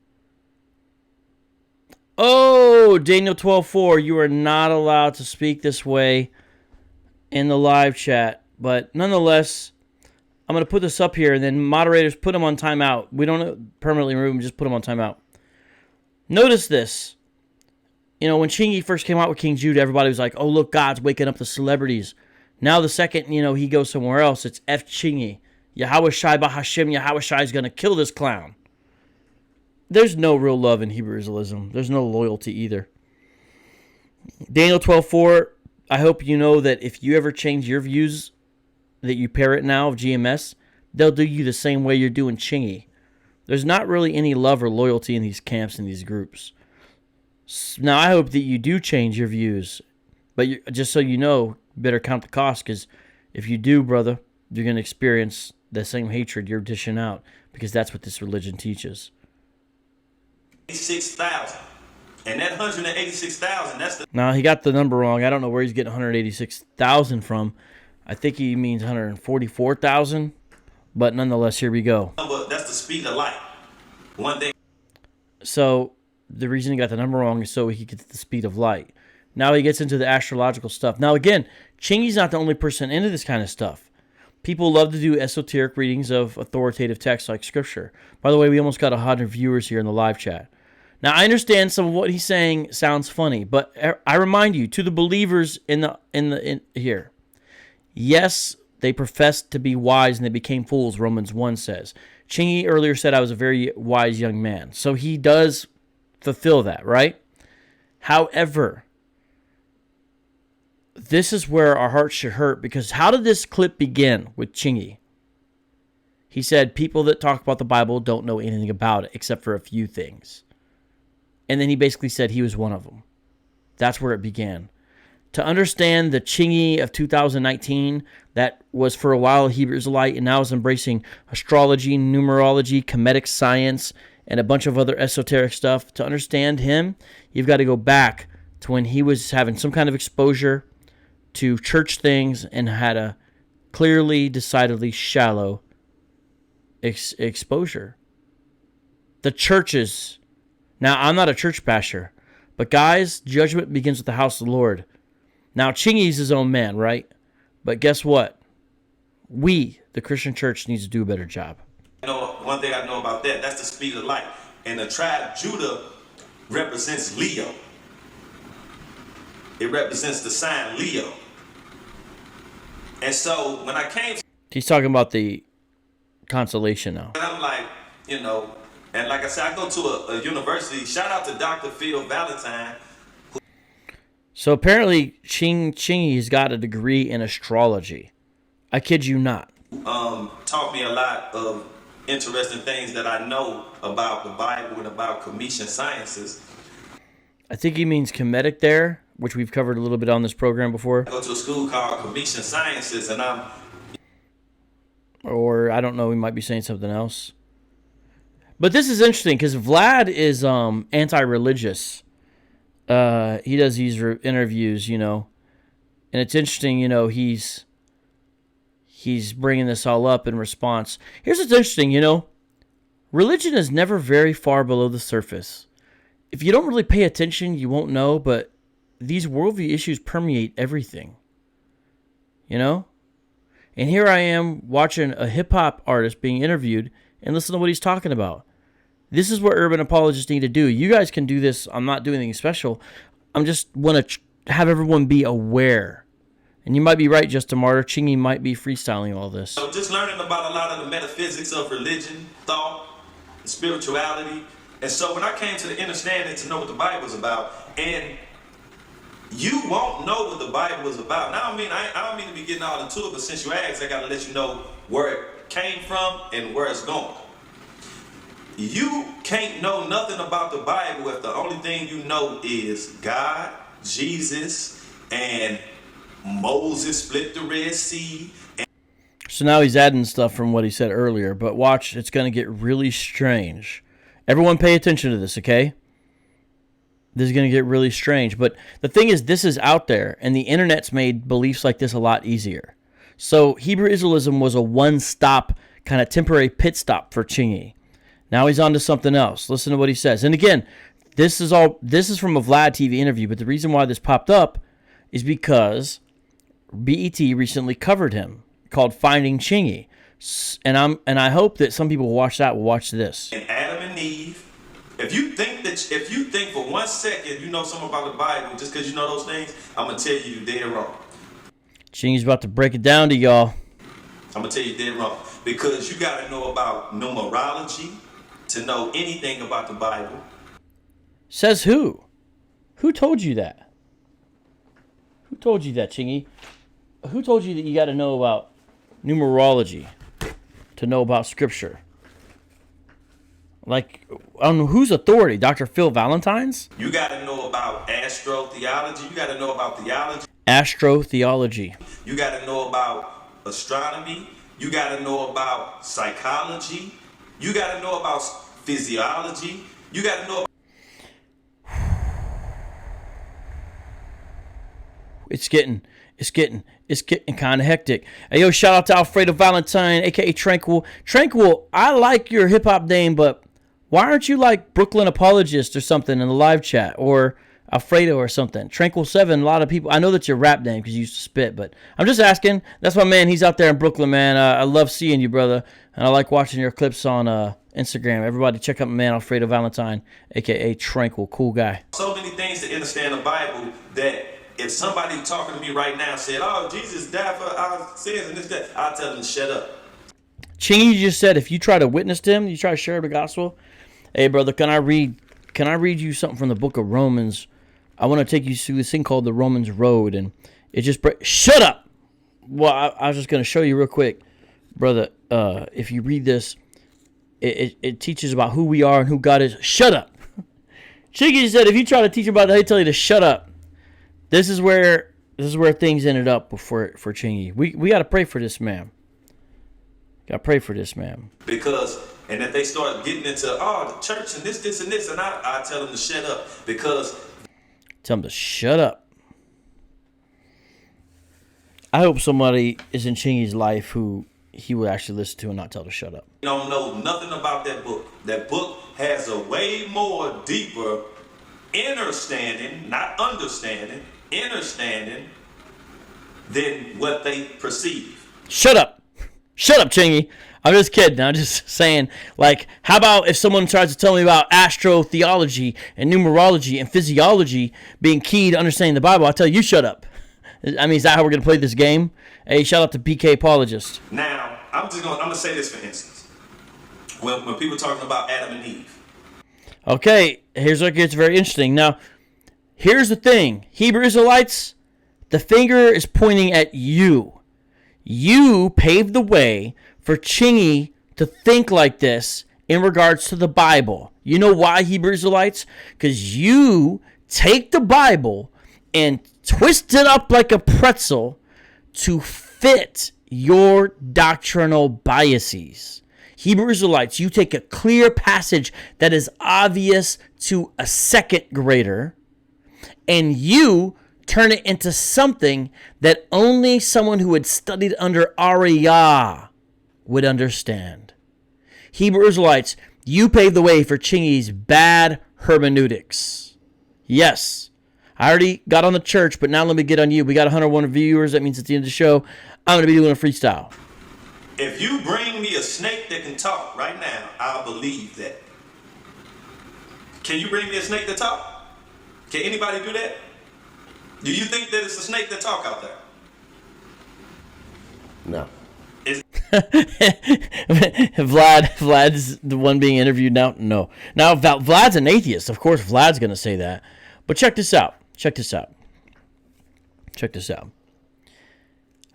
Oh, Daniel 12:4, you are not allowed to speak this way in the live chat. But nonetheless, I'm going to put this up here, and then moderators put them on timeout. We don't permanently remove them, just put them on timeout. Notice this. When Chingy first came out with King Jude, everybody was like, oh, look, God's waking up the celebrities. Now the second, he goes somewhere else, it's F. Chingy. Yahweh Shai Bahashem, Yahweh Shai is going to kill this clown. There's no real love in Hebrew Israelism. There's no loyalty either. Daniel 12:4, I hope you know that if you ever change your views that you parrot now of GMS, they'll do you the same way you're doing Chingy. There's not really any love or loyalty in these camps and these groups. Now, I hope that you do change your views, but just so you know, better count the cost, because if you do, brother, you're going to experience the same hatred you're dishing out, because that's what this religion teaches. 86,000. And that 186,000, that's the... Now, he got the number wrong. I don't know where he's getting 186,000 from. I think he means 144,000. But nonetheless, here we go. That's the speed of light. One thing. So the reason he got the number wrong is so he could get the speed of light. Now he gets into the astrological stuff. Now again, Chingy's not the only person into this kind of stuff. People love to do esoteric readings of authoritative texts like Scripture. By the way, we almost got 100 viewers here in the live chat. Now I understand some of what he's saying sounds funny, but I remind you, to the believers in here, yes, they professed to be wise and they became fools, Romans 1 says. Chingy earlier said I was a very wise young man. So he does fulfill that, right? However, this is where our hearts should hurt, because how did this clip begin with Chingy? He said people that talk about the Bible don't know anything about it except for a few things. And then he basically said he was one of them. That's where it began. To understand the Chingy of 2019 that was for a while a Hebrew Israelite and now is embracing astrology, numerology, Kemetic science, and a bunch of other esoteric stuff, to understand him, you've got to go back to when he was having some kind of exposure to church things and had a clearly, decidedly shallow exposure. The churches. Now, I'm not a church pastor, but guys, judgment begins with the house of the Lord. Now, Chingy's his own man, right? But guess what? We, the Christian church, needs to do a better job. You know, one thing I know about that, that's the speed of light. And the tribe Judah represents Leo. It represents the sign Leo. And so when I came... He's talking about the constellation now. And I'm like, you know, and like I said, I go to a university. Shout out to Dr. Phil Valentine. So apparently Chingy's got a degree in astrology. I kid you not. Taught me a lot of interesting things that I know about the Bible and about Commission sciences. I think he means Kemetic there, which we've covered a little bit on this program before. I go to a school called Commission Sciences, and Or I don't know, he might be saying something else. But this is interesting because Vlad is anti-religious. He does these interviews, you know, and it's interesting, you know, he's bringing this all up in response. Here's what's interesting, you know, religion is never very far below the surface. If you don't really pay attention, you won't know, but these worldview issues permeate everything, you know? And here I am watching a hip-hop artist being interviewed and listen to what he's talking about. This is what urban apologists need to do. You guys can do this. I'm not doing anything special. I'm just want to have everyone be aware. And you might be right, Justin Martyr. Chingy might be freestyling all this. So just learning about a lot of the metaphysics of religion, thought, spirituality. And so when I came to the understanding to know what the Bible is about, and you won't know what the Bible is about. Now, I don't mean to be getting all into it, but since you asked, I got to let you know where it came from and where it's going. You can't know nothing about the Bible if the only thing you know is God, Jesus, and Moses split the Red Sea. So now he's adding stuff from what he said earlier, but watch, it's going to get really strange. Everyone pay attention to this, okay? This is going to get really strange. But the thing is, this is out there, and the internet's made beliefs like this a lot easier. So Hebrew Israelism was a one-stop, kind of temporary pit stop for Chingy. Now he's on to something else. Listen to what he says. And again, this is from a Vlad TV interview, but the reason why this popped up is because BET recently covered him, called Finding Chingy. And I hope that some people who watch that will watch this. And Adam and Eve. If you think for 1 second you know something about the Bible just because you know those things, I'm gonna tell you you're dead wrong. Chingy's about to break it down to y'all. I'm gonna tell you dead wrong because you gotta know about numerology to know anything about the Bible. Says who? Who told you that? Who told you that, Chingy? Who told you that you got to know about numerology to know about Scripture? Like, on whose authority? Dr. Phil Valentine's? You got to know about astrotheology. You got to know about theology. Astrotheology. You got to know about astronomy. You got to know about psychology. You got to know about physiology. You got to know about... It's getting kind of hectic. Hey, yo, shout out to Alfredo Valentine, a.k.a. Tranquil. Tranquil, I like your hip-hop name, but why aren't you like Brooklyn Apologist or something in the live chat? Or Alfredo or something. Tranquil7, a lot of people... I know that's your rap name because you used to spit, but I'm just asking. That's my man. He's out there in Brooklyn, man. I love seeing you, brother. And I like watching your clips on Instagram. Everybody check out my man, Alfredo Valentine, a.k.a. Tranquil. Cool guy. So many things to understand the Bible that if somebody talking to me right now said, oh, Jesus died for our sins and this, that, I'll tell them to shut up. Chingy just said if you try to witness to him, you try to share the gospel. Hey, brother, can I read you something from the book of Romans? I want to take you through this thing called the Romans Road, and it just... Shut up! Well, I was just going to show you real quick. Brother, if you read this, it teaches about who we are and who God is. Shut up! Chingy said if you try to teach about that, they tell you to shut up. This is where things ended up for Chingy. We got to pray for this man. Got to pray for this man. Because, and if they start getting into, the church and this, and this, and I tell them to shut up. Because... Tell him to shut up. I hope somebody is in Chingy's life who he would actually listen to and not tell to shut up. You don't know nothing about that book. That book has a way more deeper understanding, not understanding, understanding than what they perceive. Shut up. Shut up, Chingy. I'm just kidding. I'm just saying, like, how about if someone tries to tell me about astrotheology and numerology and physiology being key to understanding the Bible, I'll tell you shut up. I mean, is that how we're going to play this game? Hey, shout out to BK Apologist. Now, I'm going to say this for instance. When people talking about Adam and Eve. Okay, here's where it gets very interesting. Now, here's the thing. Hebrew Israelites, the finger is pointing at you. You paved the way for Chingy to think like this in regards to the Bible. You know why, Hebrew Israelites? Because you take the Bible and twist it up like a pretzel to fit your doctrinal biases. Hebrew Israelites, you take a clear passage that is obvious to a second grader and you turn it into something that only someone who had studied under Ariah would understand. Hebrew Israelites, you paved the way for Chingy's bad hermeneutics. Yes, I already got on the church, but now let me get on you. We got 101 viewers. That means at the end of the show, I'm going to be doing a freestyle. If you bring me a snake that can talk right now, I'll believe that. Can you bring me a snake that talk? Can anybody do that? Do you think that it's a snake that talk out there? No. Vlad's the one being interviewed now? No. Now, Vlad's an atheist. Of course, Vlad's going to say that. But check this out.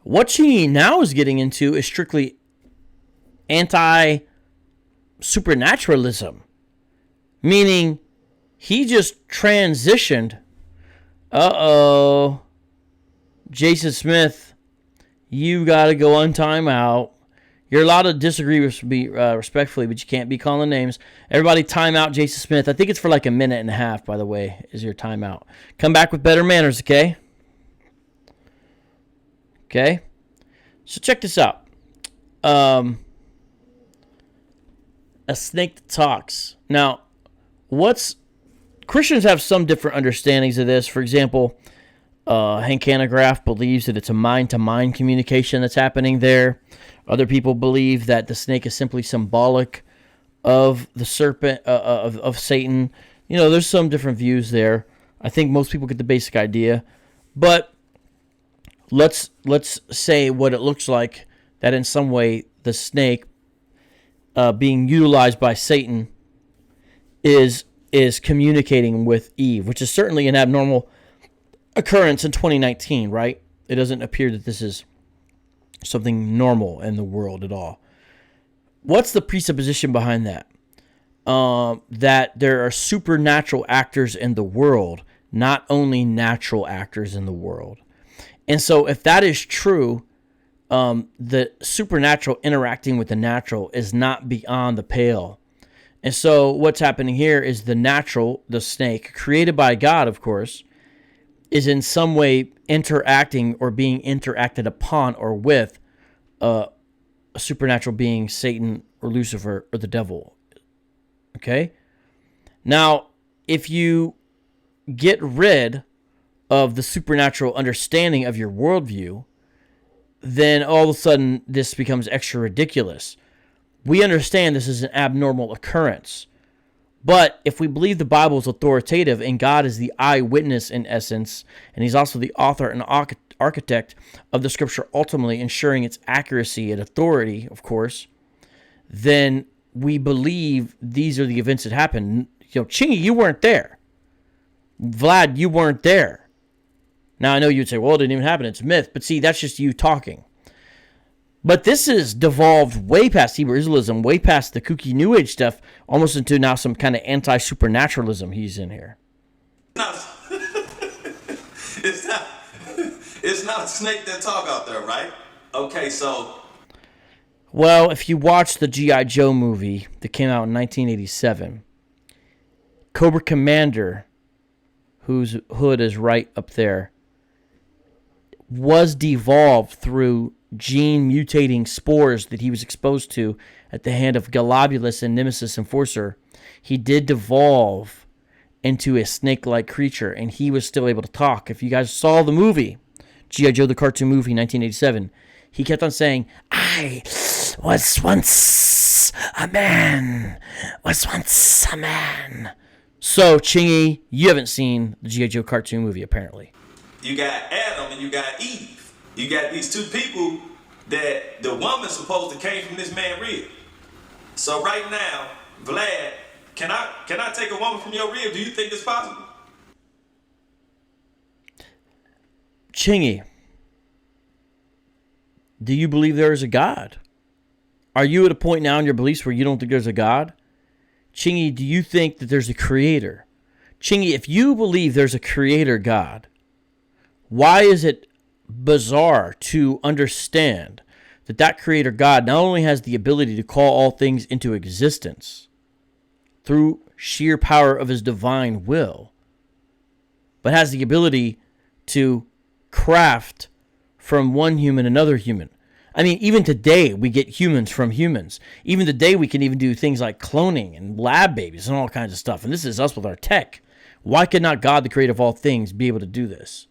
What Chingy now is getting into is strictly anti-supernaturalism. Meaning, he just transitioned. Jason Smith, you got to go on timeout. You're allowed to disagree with me respectfully, but you can't be calling names. Everybody time out Jason Smith. I think it's for like a minute and a half, by the way, is your timeout. Come back with better manners, okay? Okay? So check this out. A snake that talks. Now, Christians have some different understandings of this. For example, Hank Hanegraaff believes that it's a mind-to-mind communication that's happening there. Other people believe that the snake is simply symbolic of the serpent, of Satan. You know, there's some different views there. I think most people get the basic idea. But let's say what it looks like, that in some way the snake being utilized by Satan is communicating with Eve, which is certainly an abnormal occurrence in 2019, right? It doesn't appear that this is something normal in the world at all. What's the presupposition behind that? That there are supernatural actors in the world, not only natural actors in the world. And so if that is true, the supernatural interacting with the natural is not beyond the pale. And so what's happening here is the natural, the snake, created by God, of course, is in some way interacting or being interacted upon or with a supernatural being, Satan or Lucifer or the devil. Okay? Now, if you get rid of the supernatural understanding of your worldview, then all of a sudden this becomes extra ridiculous. We understand this is an abnormal occurrence. But if we believe the Bible is authoritative and God is the eyewitness in essence, and he's also the author and architect of the scripture, ultimately ensuring its accuracy and authority, of course, then we believe these are the events that happened. You know, Chingy, you weren't there. Vlad, you weren't there. Now, I know you'd say, well, it didn't even happen. It's myth. But see, that's just you talking. But this is devolved way past Hebrew Israelism, way past the kooky New Age stuff, almost into now some kind of anti-supernaturalism he's in here. It's not a snake that talk out there, right? Okay, so... Well, if you watch the G.I. Joe movie that came out in 1987, Cobra Commander, whose hood is right up there, was devolved through gene mutating spores that he was exposed to at the hand of Globulus and Nemesis Enforcer. He did devolve into a snake-like creature, and he was still able to talk. If you guys saw the movie, G.I. Joe the cartoon movie, 1987, he kept on saying, I was once a man, So, Chingy, you haven't seen the G.I. Joe cartoon movie, apparently. You got Adam and you got Eve. You got these two people that the woman's supposed to came from this man's rib. So right now, Vlad, can I take a woman from your rib? Do you think it's possible? Chingy, do you believe there is a God? Are you at a point now in your beliefs where you don't think there's a God? Chingy, do you think that there's a creator? Chingy, if you believe there's a creator God, why is it bizarre to understand that that creator God not only has the ability to call all things into existence through sheer power of his divine will, but has the ability to craft from one human another human? I mean, even today we get humans from humans. Even today we can even do things like cloning and lab babies and all kinds of stuff. And this is us with our tech. Why could not God, the creator of all things, be able to do this?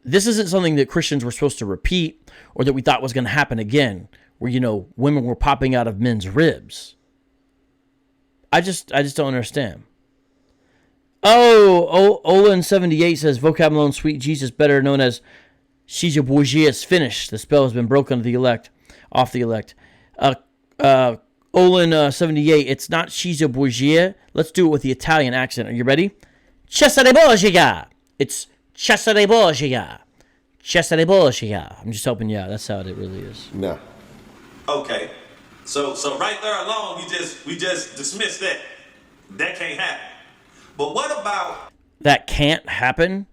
This isn't something that Christians were supposed to repeat or that we thought was going to happen again, where, you know, women were popping out of men's ribs. I just don't understand. Oh, Olin78 says, Vocab Malone, Sweet Jesus, better known as Shija Bourgier, is finished. The spell has been broken off the elect. Olin78, it's not Shija Bourgier. Let's do it with the Italian accent. Are you ready? Cesare Borgia. It's Cesare Borgia. Cesare Borgia. I'm just helping you out. That's how it really is. No. Okay. So right there alone, we just dismissed that. That can't happen. But what about... That can't happen?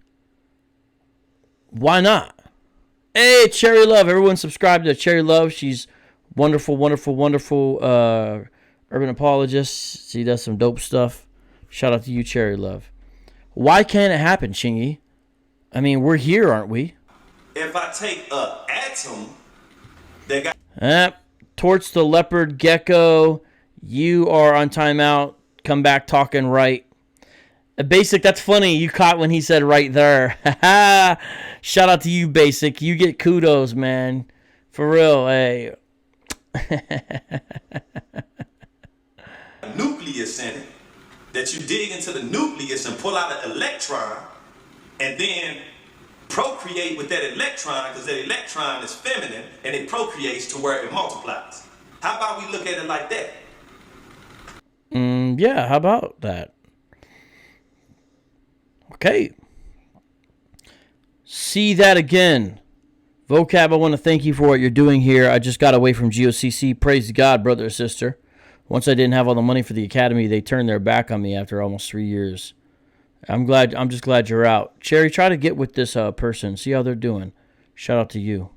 Why not? Hey, Cherry Love. Everyone subscribe to Cherry Love. She's wonderful, wonderful, wonderful urban apologist. She does some dope stuff. Shout out to you, Cherry Love. Why can't it happen, Chingy? I mean, we're here, aren't we? If I take an atom that got... Torch the Leopard Gecko. You are on timeout. Come back talking right. Basic, that's funny. You caught when he said right there. Shout out to you, Basic. You get kudos, man. For real, hey. nucleus in it, that you dig into the nucleus and pull out an electron and then procreate with that electron, because that electron is feminine and it procreates to where it multiplies. How about we look at it like that? Yeah, how about that? Okay. See that again. Vocab, I want to thank you for what you're doing here. I just got away from GOCC. Praise God, brother or sister. Once I didn't have all the money for the academy, they turned their back on me after almost 3 years. I'm just glad you're out. Cherry, try to get with this person. See how they're doing. Shout out to you.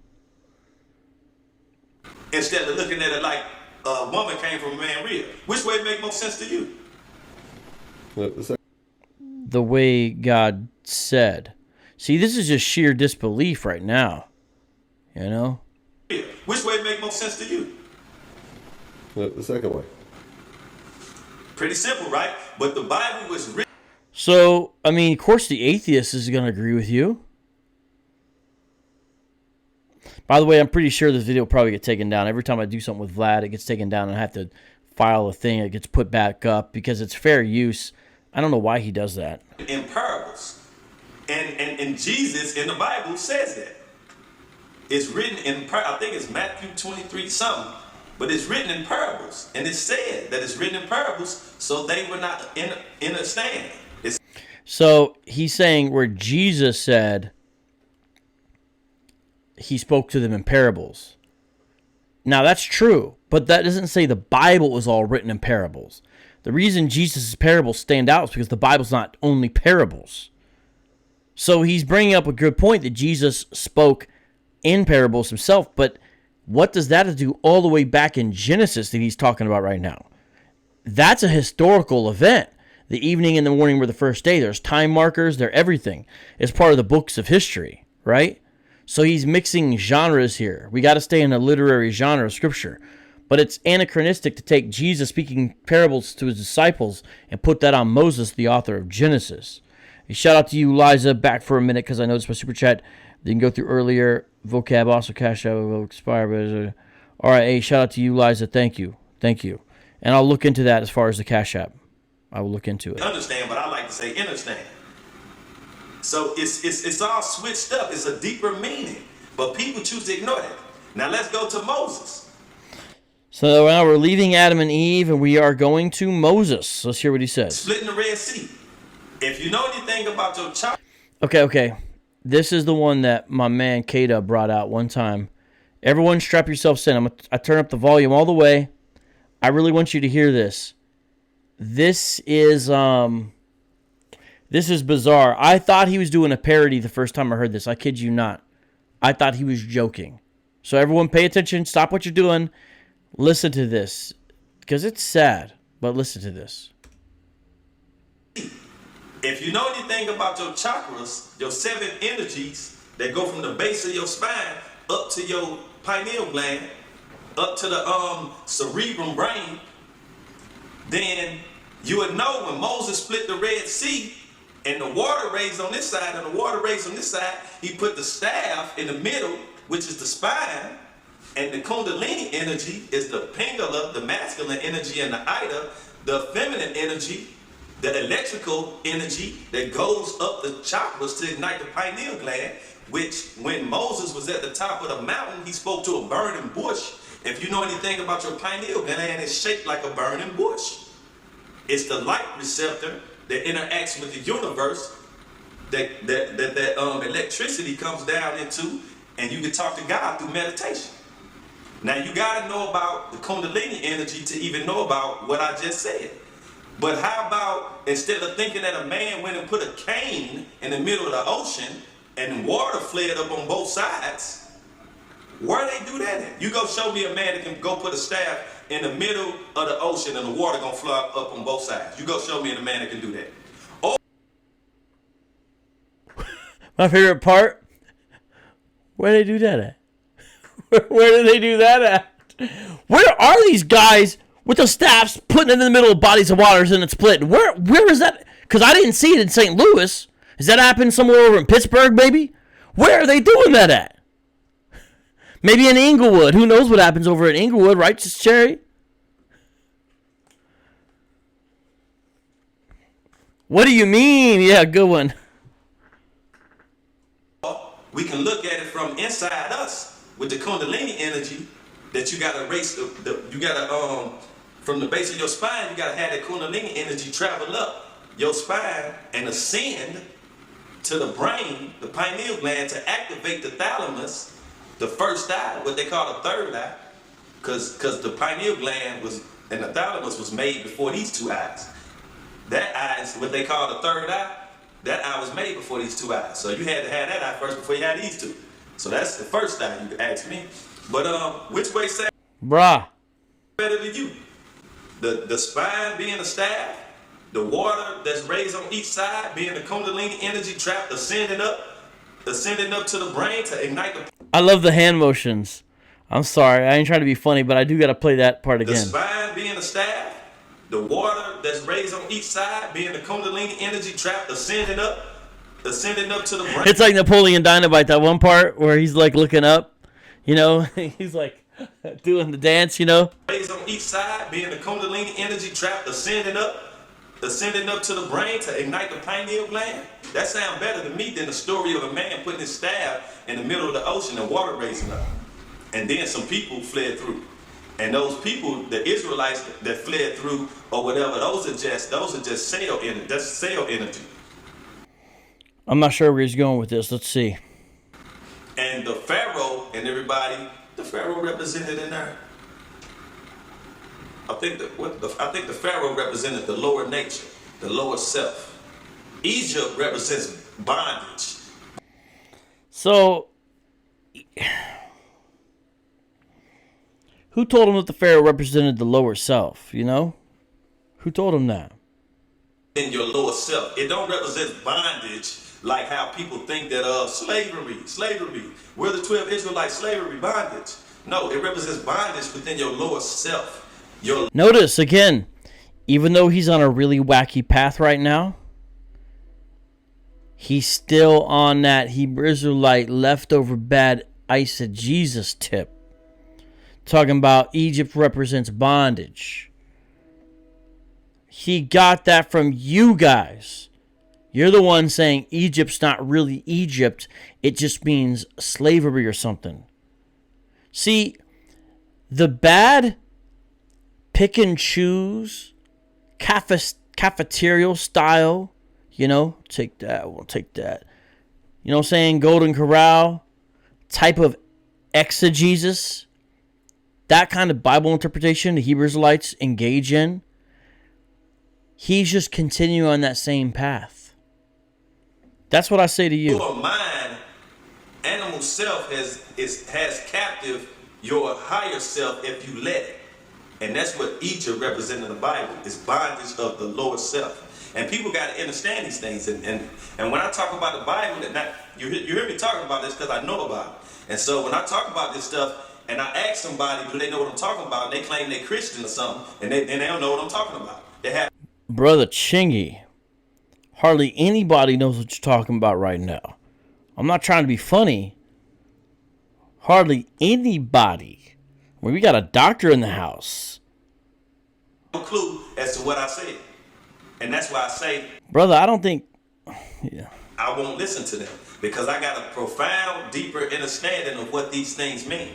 Instead of looking at it like a woman came from a man real. Which way make more sense to you? The way God said. See, this is just sheer disbelief right now. You know? Which way make more sense to you? The second way. Pretty simple, right? But the Bible was written. So, I mean, of course the atheist is going to agree with you. By the way, I'm pretty sure this video will probably get taken down. Every time I do something with Vlad, it gets taken down and I have to file a thing. It gets put back up because it's fair use. I don't know why he does that. In parables. And Jesus in the Bible says that. It's written in, I think it's Matthew 23 something, but it's written in parables. And it's said that it's written in parables so they would not understand. So he's saying where Jesus said he spoke to them in parables. Now that's true, but that doesn't say the Bible was all written in parables. The reason Jesus' parables stand out is because the Bible's not only parables. So he's bringing up a good point that Jesus spoke in parables himself, but what does that have to do all the way back in Genesis that he's talking about right now? That's a historical event. The evening and the morning were the first day. There's time markers, they're everything. It's part of the books of history, right? So he's mixing genres here. We got to stay in a literary genre of scripture. But it's anachronistic to take Jesus speaking parables to his disciples and put that on Moses, the author of Genesis. A shout out to you, Liza, back for a minute because I noticed my super chat didn't go through earlier. Vocab also cash out will expire. But all right, hey, shout out to you, Liza. Thank you. And I'll look into that as far as the Cash App. I will look into it. Understand, but I like to say understand. So it's all switched up. It's a deeper meaning, but people choose to ignore that. Now let's go to Moses. So now we're leaving Adam and Eve, and we are going to Moses. Let's hear what he says. Splitting the Red Sea. If you know anything about your child. Okay. This is the one that my man Kada brought out one time. Everyone strap yourselves in. I turn up the volume all the way. I really want you to hear this. This is bizarre. I thought he was doing a parody the first time I heard this. I kid you not. I thought he was joking. So everyone pay attention. Stop what you're doing. Listen to this. Because it's sad. But listen to this. If you know anything about your chakras, your 7 energies that go from the base of your spine up to your pineal gland, up to the cerebrum brain, then you would know when Moses split the Red Sea and the water raised on this side and the water raised on this side, he put the staff in the middle, which is the spine, and the Kundalini energy is the Pingala, the masculine energy, and the Ida, the feminine energy, the electrical energy that goes up the chakras to ignite the pineal gland, which when Moses was at the top of the mountain, he spoke to a burning bush. If you know anything about your pineal gland, it's shaped like a burning bush. It's the light receptor that interacts with the universe that electricity comes down into, and you can talk to God through meditation. Now you gotta know about the Kundalini energy to even know about what I just said. But how about instead of thinking that a man went and put a cane in the middle of the ocean and water fled up on both sides, where they do that at? You go show me a man that can go put a staff in the middle of the ocean and the water gonna fly up on both sides. You go show me a man that can do that. Oh. My favorite part, where do they do that at? Where do they do that at? Where are these guys with the staffs putting it in the middle of bodies of waters and it's split? Where is that? Because I didn't see it in St. Louis. Does that happen somewhere over in Pittsburgh, baby? Where are they doing that at? Maybe in Inglewood. Who knows what happens over in Inglewood, right, Just Cherry? What do you mean? Yeah, good one. We can look at it from inside us with the Kundalini energy that you gotta race from the base of your spine, you gotta have that Kundalini energy travel up your spine and ascend to the brain, the pineal gland, to activate the thalamus, the first eye, what they call the third eye, because the pineal gland was and the thalamus was made before these two eyes. That eye is what they call the third eye. That eye was made before these two eyes. So you had to have that eye first before you had these two. So that's the first eye, you could ask me. But which way sounds Bruh. better to you? The spine being the staff, the water that's raised on each side being the Kundalini energy trap ascending up to the brain to ignite the I love the hand motions. I'm sorry, I ain't trying to be funny, but I do got to play that part The again. spine being the staff, the water that's raised on each side being the Kundalini energy trap ascending up to the brain. It's like Napoleon Dynamite, that one part where he's like looking up, you know, he's like doing the dance, you know. Raised on each side being the Kundalini energy trap ascending up to the brain to ignite the pineal gland. That sounds better to me than the story of a man putting his staff in the middle of the ocean and water raising up. And then some people fled through. And those people, the Israelites that fled through or whatever, those are just sail energy. That's sail energy. I'm not sure where he's going with this. Let's see. And the Pharaoh and everybody, the Pharaoh represented in there. I think the Pharaoh represented the lower nature, the lower self. Egypt represents bondage. So, who told him that the Pharaoh represented the lower self, you know? Who told him that? In your lower self. It don't represent bondage like how people think that slavery. We're the 12 Israelites, slavery, bondage. No, it represents bondage within your lower self. Notice, again, even though he's on a really wacky path right now, he's still on that Hebrew Israelite leftover bad eisegesis tip. Talking about Egypt represents bondage. He got that from you guys. You're the one saying Egypt's not really Egypt. It just means slavery or something. See, the bad pick and choose, cafeteria style, you know, take that, we'll take that. You know what I'm saying? Golden Corral type of exegesis. That kind of Bible interpretation the Hebrew Israelites engage in. He's just continuing on that same path. That's what I say to you. Your mind, animal self has captive your higher self if you let it. And that's what Egypt represents in the Bible, is bondage of the lower self. And people got to understand these things. And when I talk about the Bible, you hear me talking about this because I know about it. And so when I talk about this stuff, and I ask somebody, do they know what I'm talking about? And they claim they're Christian or something, and they don't know what I'm talking about. They have Brother Chingy, hardly anybody knows what you're talking about right now. I'm not trying to be funny. Hardly anybody. Well, we got a doctor in the house. no clue as to what I said. And that's why I say, Brother, I don't think... Yeah. I won't listen to them. Because I got a profound, deeper understanding of what these things mean.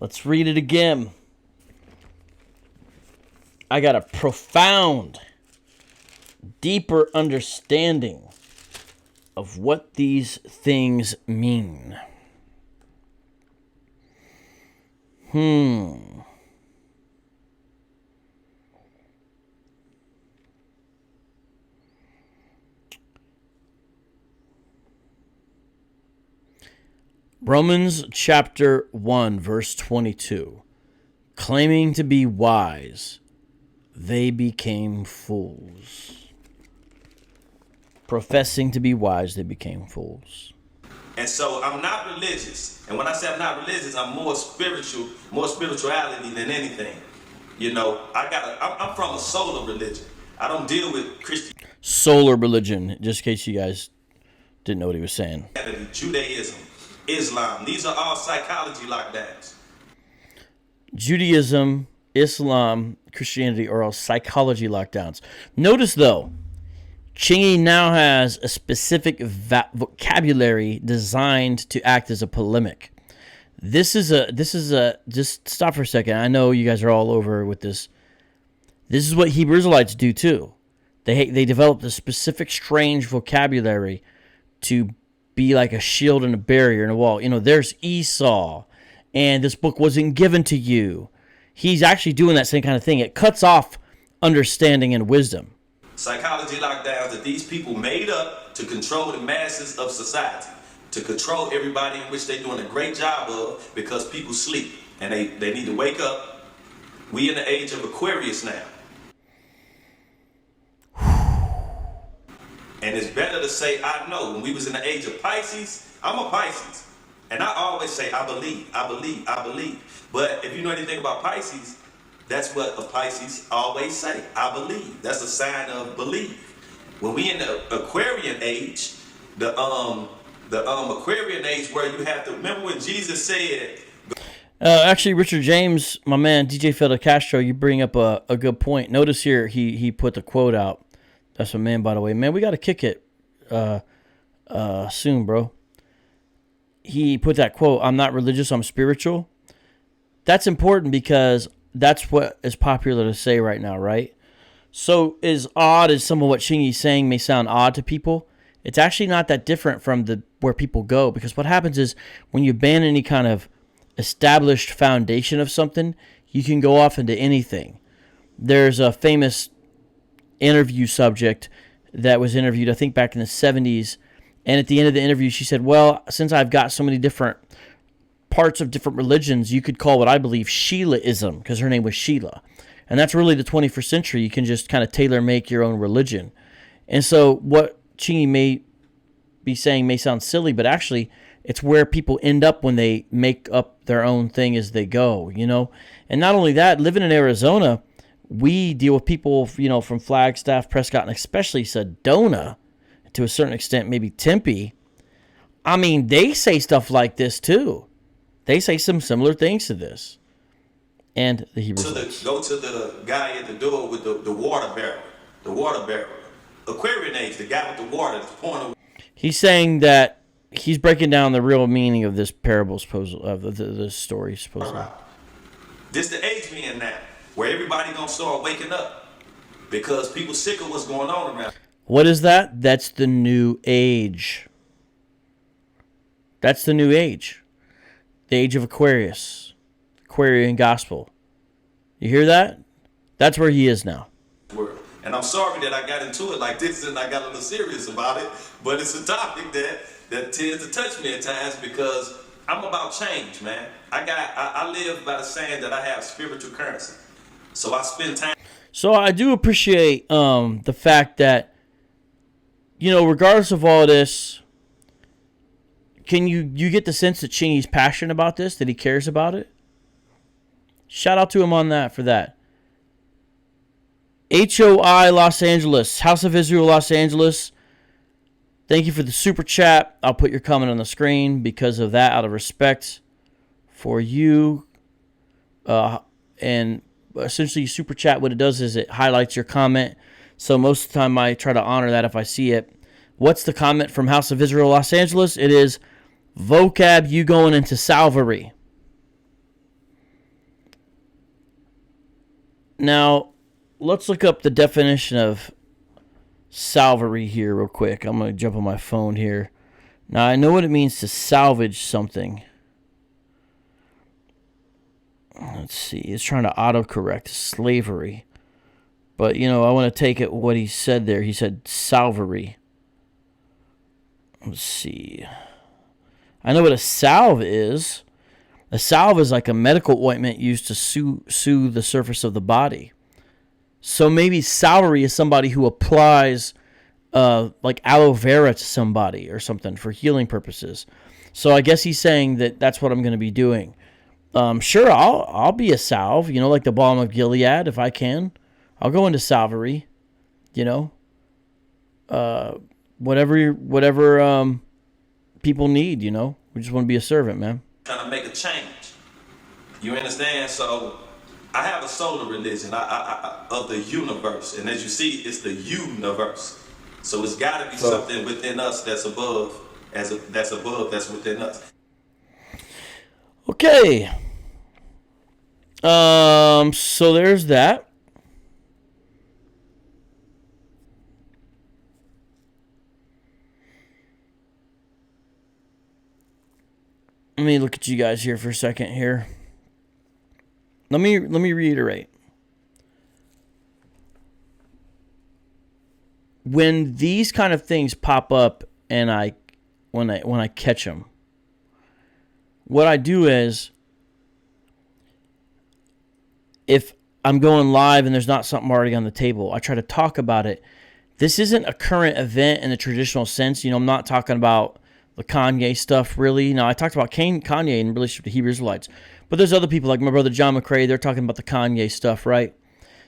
Let's read it again. I got a profound, deeper understanding of what these things mean. Romans chapter 1, verse 22. Claiming to be wise, they became fools. Professing to be wise, they became fools. And so I'm not religious. And when I say I'm not religious, I'm more spiritual, more spirituality than anything. You know, I'm from a solar religion. I don't deal with Christianity, Solar religion, just in case you guys didn't know what he was saying. Judaism, Islam. These are all psychology lockdowns. Judaism, Islam, Christianity are all psychology lockdowns. Notice, though, Chingy now has a specific vocabulary designed to act as a polemic. This is a, just stop for a second. I know you guys are all over with this. This is what Hebrew Israelites do too. They developed a specific strange vocabulary to be like a shield and a barrier and a wall. There's Esau, and this book wasn't given to you. He's actually doing that same kind of thing. It cuts off understanding and wisdom. Psychology lockdowns that these people made up to control the masses of society, to control everybody, in which they're doing a great job of, because people sleep and they need to wake up. We in the age of Aquarius now. And it's better to say, I know. When we was in the age of Pisces, I'm a Pisces. And I always say, I believe, I believe, I believe. But if you know anything about Pisces, that's what a Pisces always say. I believe. That's a sign of belief. When we in the Aquarian age, the Aquarian age, where you have to remember when Jesus said. Actually, Richard James, my man, DJ Fidel Castro, you bring up a good point. Notice here, he put the quote out. That's my man, by the way. Man, we got to kick it soon, bro. He put that quote, I'm not religious, I'm spiritual. That's important because that's what is popular to say right now, right? So as odd as some of what Chingy's saying may sound odd to people, it's actually not that different from where people go. Because what happens is when you ban any kind of established foundation of something, you can go off into anything. There's a famous interview subject that was interviewed, I think, back in the 70s. And at the end of the interview, she said, well, since I've got so many different parts of different religions, you could call what I believe Sheilaism, because her name was Sheila. And that's really the 21st century. You can just kind of tailor-make your own religion. And so what Chingy may be saying may sound silly, but actually it's where people end up when they make up their own thing as they go, And not only that, living in Arizona, we deal with people, from Flagstaff, Prescott, and especially Sedona, to a certain extent, maybe Tempe. I mean, they say stuff like this too. They say some similar things to this. And the Hebrew Israelites. Go to the guy at the door with the water barrel. The water barrel. Aquarian age, the guy with the water that's pouring. He's saying that he's breaking down the real meaning of this parable, of the story, supposedly. Right. This the age we in now, where everybody gonna start waking up because people sick of what's going on around. What is that? That's the new age. That's the new age. The age of Aquarius. Aquarian gospel. You hear that? That's where he is now. And I'm sorry that I got into it like this and I got a little serious about it, but it's a topic that tends to touch me at times because I'm about change, man. I live by the saying that I have spiritual currency. So I spend time. So I do appreciate the fact that, regardless of all this, can you get the sense that Chingy's passionate about this, that he cares about it? Shout out to him on that for that. HOI Los Angeles, House of Israel Los Angeles. Thank you for the super chat. I'll put your comment on the screen because of that, out of respect for you. And essentially, super chat, what it does is it highlights your comment. So most of the time, I try to honor that if I see it. What's the comment from House of Israel Los Angeles? It is, vocab, you going into Salvary. Now, let's look up the definition of salvary here real quick. I'm going to jump on my phone here. Now, I know what it means to salvage something. Let's see. It's trying to autocorrect slavery. But, I want to take it what he said there. He said salvary. Let's see. I know what a salve is. A salve is like a medical ointment used to soothe the surface of the body. So maybe salvary is somebody who applies like aloe vera to somebody or something for healing purposes. So I guess he's saying that that's what I'm going to be doing. Sure, I'll be a salve, like the balm of Gilead if I can. I'll go into salvary, whatever people need, We just want to be a servant, man. Trying to make a change. You understand? So I have a solar religion of the universe. And as you see, it's the universe. So it's got to be something within us that's above, that's within us. Okay. So there's that. me look at you guys here for a second here. Let me reiterate. When these kind of things pop up and when I catch them, what I do is, if I'm going live and there's not something already on the table, I try to talk about it. This isn't a current event in the traditional sense. You know, I'm not talking about the Kanye stuff, really. Now, I talked about Kanye in relationship to Hebrew Israelites. But there's other people like my brother John McCrae. They're talking about the Kanye stuff, right?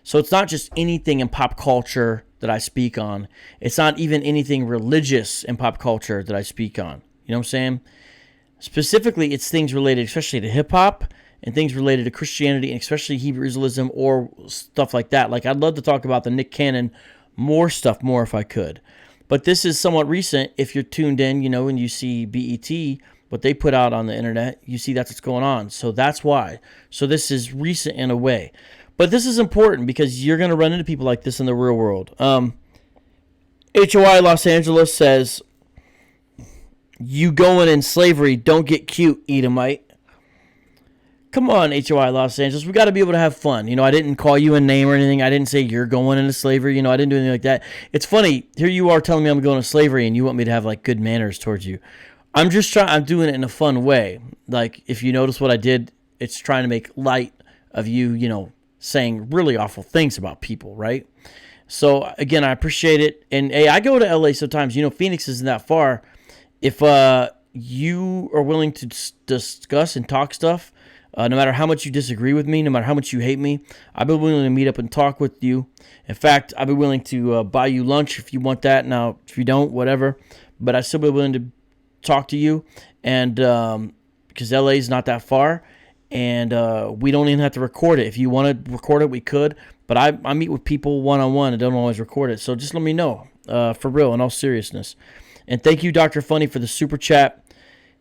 So it's not just anything in pop culture that I speak on. It's not even anything religious in pop culture that I speak on. You know what I'm saying? Specifically, it's things related especially to hip-hop and things related to Christianity and especially Hebrew Israelism or stuff like that. Like, I'd love to talk about the Nick Cannon more if I could. But this is somewhat recent. If you're tuned in, you know, and you see BET, what they put out on the internet, you see that's what's going on. So that's why. So this is recent in a way. But this is important because you're going to run into people like this in the real world. HOI Los Angeles says, you going in slavery, don't get cute, Edomite. Come on, HOI Los Angeles. We got to be able to have fun. You know, I didn't call you a name or anything. I didn't say you're going into slavery. You know, I didn't do anything like that. It's funny. Here you are telling me I'm going to slavery and you want me to have, like, good manners towards you. I'm doing it in a fun way. Like, if you notice what I did, it's trying to make light of you, you know, saying really awful things about people, right? So, again, I appreciate it. And, hey, I go to LA sometimes. You know, Phoenix isn't that far. If you are willing to discuss and talk stuff, no matter how much you disagree with me, no matter how much you hate me, I'd be willing to meet up and talk with you. In fact, I'd be willing to buy you lunch if you want that. Now, if you don't, whatever. But I'd still be willing to talk to you. And because LA is not that far. And we don't even have to record it. If you want to record it, we could. But I meet with people one-on-one and don't always record it. So just let me know, for real, in all seriousness. And thank you, Dr. Funny, for the super chat.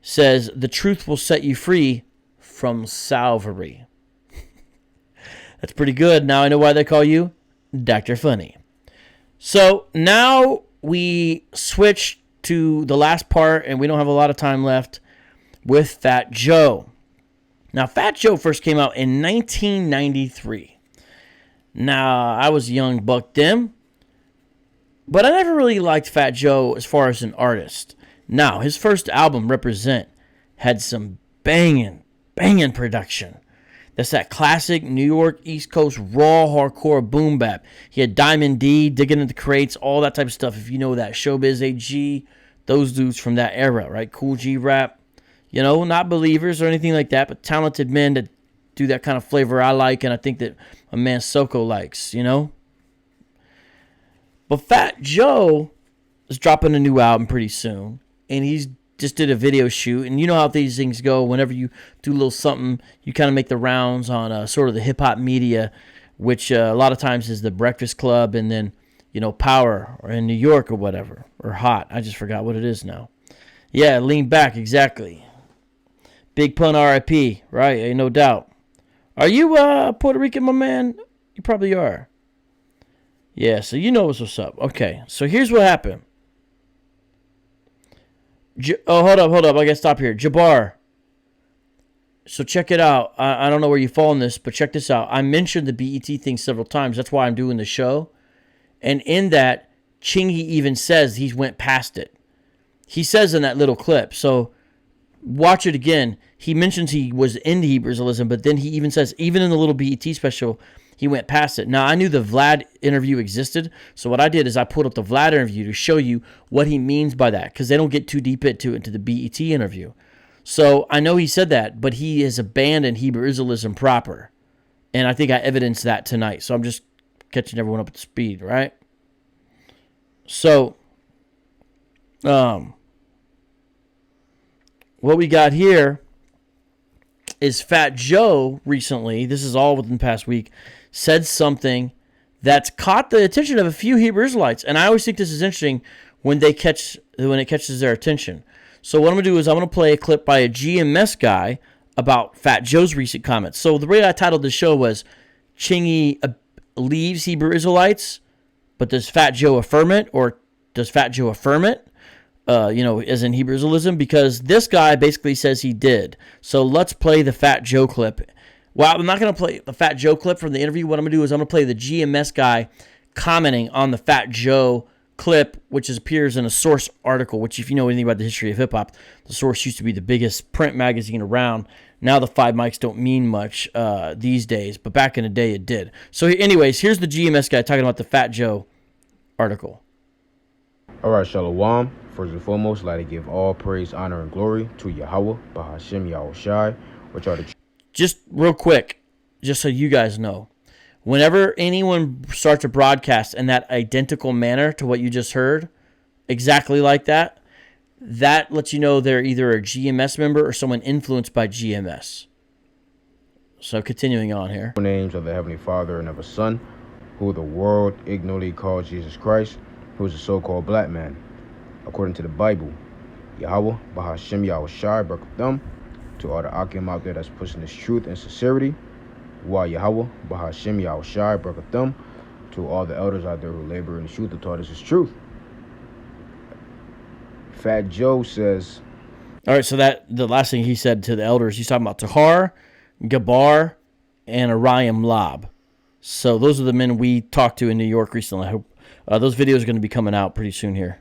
Says, the truth will set you free from Salvery. That's pretty good. Now I know why they call you Dr. Funny. So now we switch to the last part, and we don't have a lot of time left, with Fat Joe. Now, Fat Joe first came out in 1993. Now, I was a young buck then, but I never really liked Fat Joe as far as an artist. Now, his first album, Represent, had some banging production. That's that classic New York East Coast raw hardcore boom bap. He had Diamond D, Digging in the Crates, all that type of stuff. If you know that, Showbiz AG, those dudes from that era, right? Cool G Rap. You know, not believers or anything like that, but talented men that do that kind of flavor I like, and I think that my man Soko likes, you know? But Fat Joe is dropping a new album pretty soon, and he's just did a video shoot, and you know how these things go. Whenever you do a little something, you kind of make the rounds on sort of the hip-hop media, which a lot of times is the Breakfast Club and then, you know, Power or in New York or whatever, or Hot. I just forgot what it is now. Yeah, Lean Back, exactly. Big Pun RIP, right? No doubt. Are you Puerto Rican, my man? You probably are. Yeah, so you know what's up. Okay, so here's what happened. Hold up. I gotta stop here. Jabbar. So check it out. I don't know where you fall in this, but check this out. I mentioned the BET thing several times. That's why I'm doing the show. And in that, Chingy even says he went past it. He says in that little clip. So watch it again. He mentions he was into Hebrew Israelism, but then he even says, even in the little BET special, he went past it. Now, I knew the Vlad interview existed, so what I did is I pulled up the Vlad interview to show you what he means by that, because they don't get too deep into the BET interview. So I know he said that, but he has abandoned Hebrew Israelism proper, and I think I evidenced that tonight, so I'm just catching everyone up to speed, right? So, what we got here is Fat Joe recently, this is all within the past week, said something that's caught the attention of a few Hebrew Israelites. And I always think this is interesting when it catches their attention. So what I'm going to do is I'm going to play a clip by a GMS guy about Fat Joe's recent comments. So the way I titled the show was, Chingy leaves Hebrew Israelites, but does Fat Joe affirm it, or does Fat Joe affirm it? as in Hebrew Israelism, because this guy basically says he did. So let's play the Fat Joe clip. Well, I'm not going to play the Fat Joe clip from the interview. What I'm going to do is I'm going to play the GMS guy commenting on the Fat Joe clip, which appears in a Source article, which if you know anything about the history of hip-hop, the Source used to be the biggest print magazine around. Now the 5 mics don't mean much these days, but back in the day it did. So anyways, here's the GMS guy talking about the Fat Joe article. All right, Shalom. First and foremost, I'd like to give all praise, honor, and glory to Yahweh, Bahashem Yahushai, which are the... Just real quick, just so you guys know, whenever anyone starts a broadcast in that identical manner to what you just heard, exactly like that, that lets you know they're either a GMS member or someone influenced by GMS. So continuing on here. names of the Heavenly Father and of a Son, who the world ignorantly calls Jesus Christ, who is a so-called black man. According to the Bible, Yahweh, Bahashem Yahushai, Baruch to all the Akim out there that's pushing this truth and sincerity. Why Yahweh, Bahashem Yahushai, Baruch to all the elders out there who labor in the truth and taught us this truth. Fat Joe says... All right, so that the last thing he said to the elders, he's talking about Tahar, Gabar, and Ariam Lab. So those are the men we talked to in New York recently. I hope those videos are going to be coming out pretty soon here.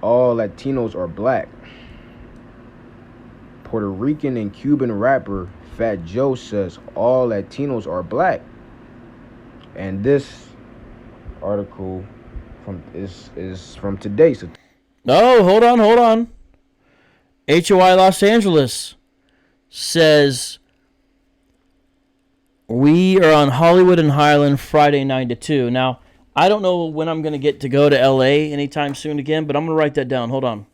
All Latinos are black. Puerto Rican and Cuban rapper Fat Joe says all Latinos are black. And this article is from today. So Oh, hold on. HOI Los Angeles says we are on Hollywood and Highland Friday 9 to 2. Now, I don't know when I'm going to get to go to LA anytime soon again, but I'm going to write that down. Hold on.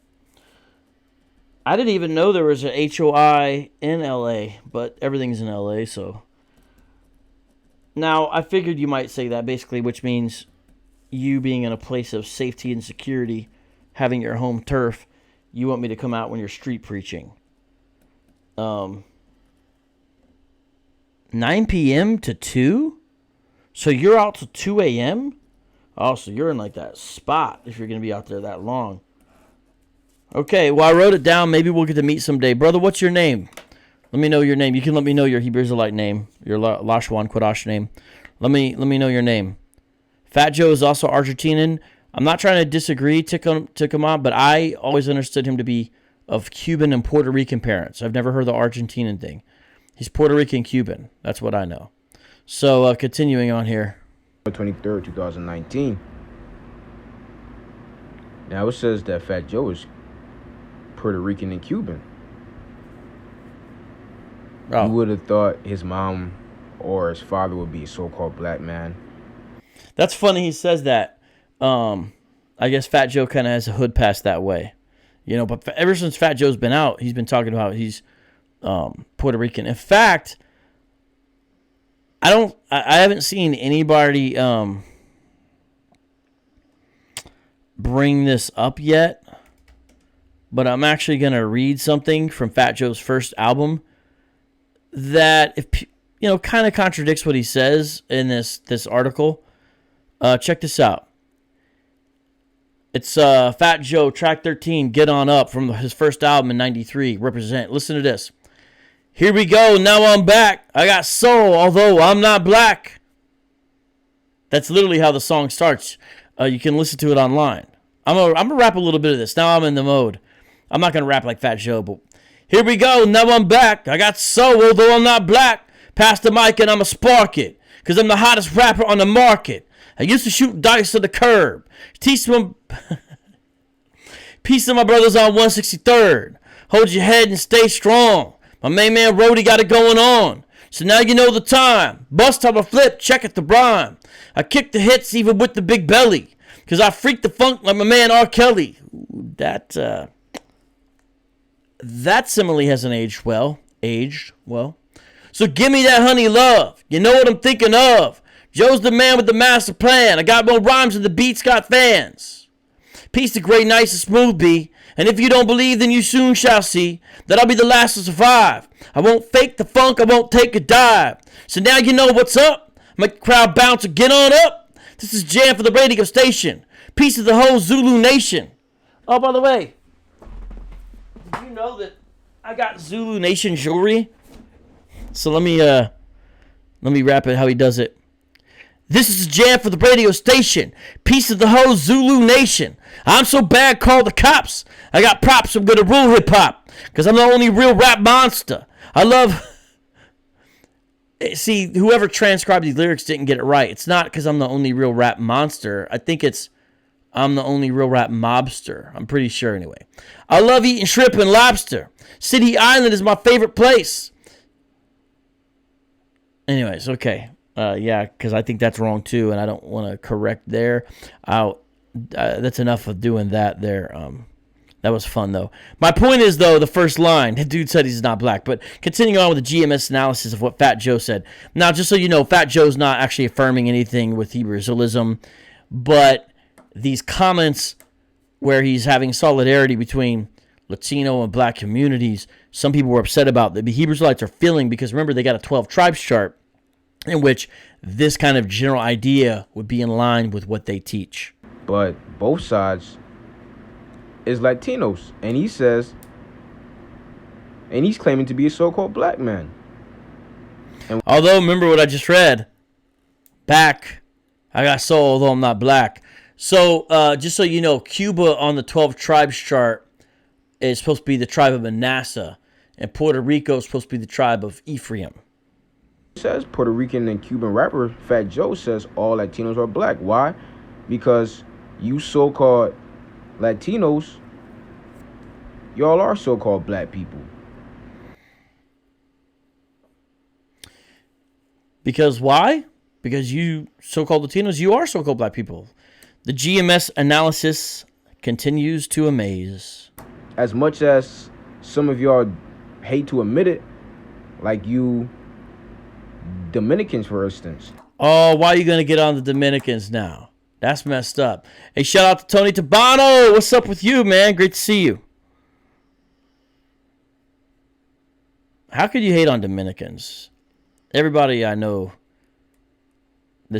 I didn't even know there was a HOI in LA, but everything's in LA, so. Now, I figured you might say that basically, which means you being in a place of safety and security, having your home turf, you want me to come out when you're street preaching. 9 p.m. to 2? So you're out till 2 a.m.? Oh, so you're in like that spot if you're going to be out there that long. Okay, well, I wrote it down. Maybe we'll get to meet someday. Brother, what's your name? Let me know your name. You can let me know your Hebrew Israelite name, your Lashwan Kodash name. Let me know your name. Fat Joe is also Argentinian. I'm not trying to disagree, Tikama, but I always understood him to be of Cuban and Puerto Rican parents. I've never heard the Argentinian thing. He's Puerto Rican Cuban. That's what I know. So, continuing on here. 23rd, 2019. Now it says that Fat Joe is Puerto Rican and Cuban. Oh. You would have thought his mom or his father would be a so-called black man. That's funny he says that. I guess Fat Joe kind of has a hood pass that way. But ever since Fat Joe's been out, he's been talking about he's Puerto Rican. In fact, I haven't seen anybody bring this up yet, but I'm actually going to read something from Fat Joe's first album that kind of contradicts what he says in this article. Check this out. It's Fat Joe, track 13, Get On Up, from his first album in 93, Represent. Listen to this. Here we go, now I'm back. I got soul, although I'm not black. That's literally how the song starts. You can listen to it online. I'm gonna rap a little bit of this. Now I'm in the mode. I'm not going to rap like Fat Joe, but here we go, now I'm back. I got soul, although I'm not black. Pass the mic and I'ma spark it, because I'm the hottest rapper on the market. I used to shoot dice to the curb. Peace to my brothers on 163rd. Hold your head and stay strong. My main man Rody got it going on. So now you know the time. Bust time a flip, check it the rhyme. I kick the hits even with the big belly, because I freak the funk like my man R. Kelly. Ooh, that simile hasn't aged well. So give me that honey love. You know what I'm thinking of. Joe's the man with the master plan. I got more rhymes than the beats got fans. Peace to great, nice, and smooth be. And if you don't believe, then you soon shall see that I'll be the last to survive. I won't fake the funk, I won't take a dive. So now you know what's up. Make the crowd bounce and get on up. This is Jam for the radio station. Peace to the whole Zulu nation. Oh, by the way, did you know that I got Zulu Nation jewelry? So let me rap it how he does it. This is a jam for the radio station. Piece of the whole Zulu Nation. I'm so bad, call the cops. I got props, I'm gonna rule hip-hop. Because I'm the only real rap monster. I love... See, whoever transcribed these lyrics didn't get it right. It's not because I'm the only real rap monster. I think it's I'm the only real rap mobster. I'm pretty sure anyway. I love eating shrimp and lobster. City Island is my favorite place. Anyways, okay. Yeah, because I think that's wrong too, and I don't want to correct there. That's enough of doing that there. That was fun, though. My point is, though, the first line, the dude said he's not black. But continuing on with the GMS analysis of what Fat Joe said. Now, just so you know, Fat Joe's not actually affirming anything with Hebrew Israelism. But these comments where he's having solidarity between Latino and black communities, some people were upset about that. The Hebrew Israelites are feeling, because remember, they got a 12 tribes chart in which this kind of general idea would be in line with what they teach. But both sides is Latinos, and he says, and he's claiming to be a so-called black man. And although, remember what I just read, back, I got soul, although I'm not black. So, just so you know, Cuba on the 12 tribes chart is supposed to be the tribe of Manasseh, and Puerto Rico is supposed to be the tribe of Ephraim. It says Puerto Rican and Cuban rapper Fat Joe says all Latinos are black. Why? Because you so-called Latinos, y'all are so-called black people. Because why? Because you so-called Latinos, you are so-called black people. The GMS analysis continues to amaze. As much as some of y'all hate to admit it, like you Dominicans, for instance. Oh, why are you going to get on the Dominicans now? That's messed up. Hey, shout out to Tony Tabano. What's up with you, man? Great to see you. How could you hate on Dominicans? Everybody I know, You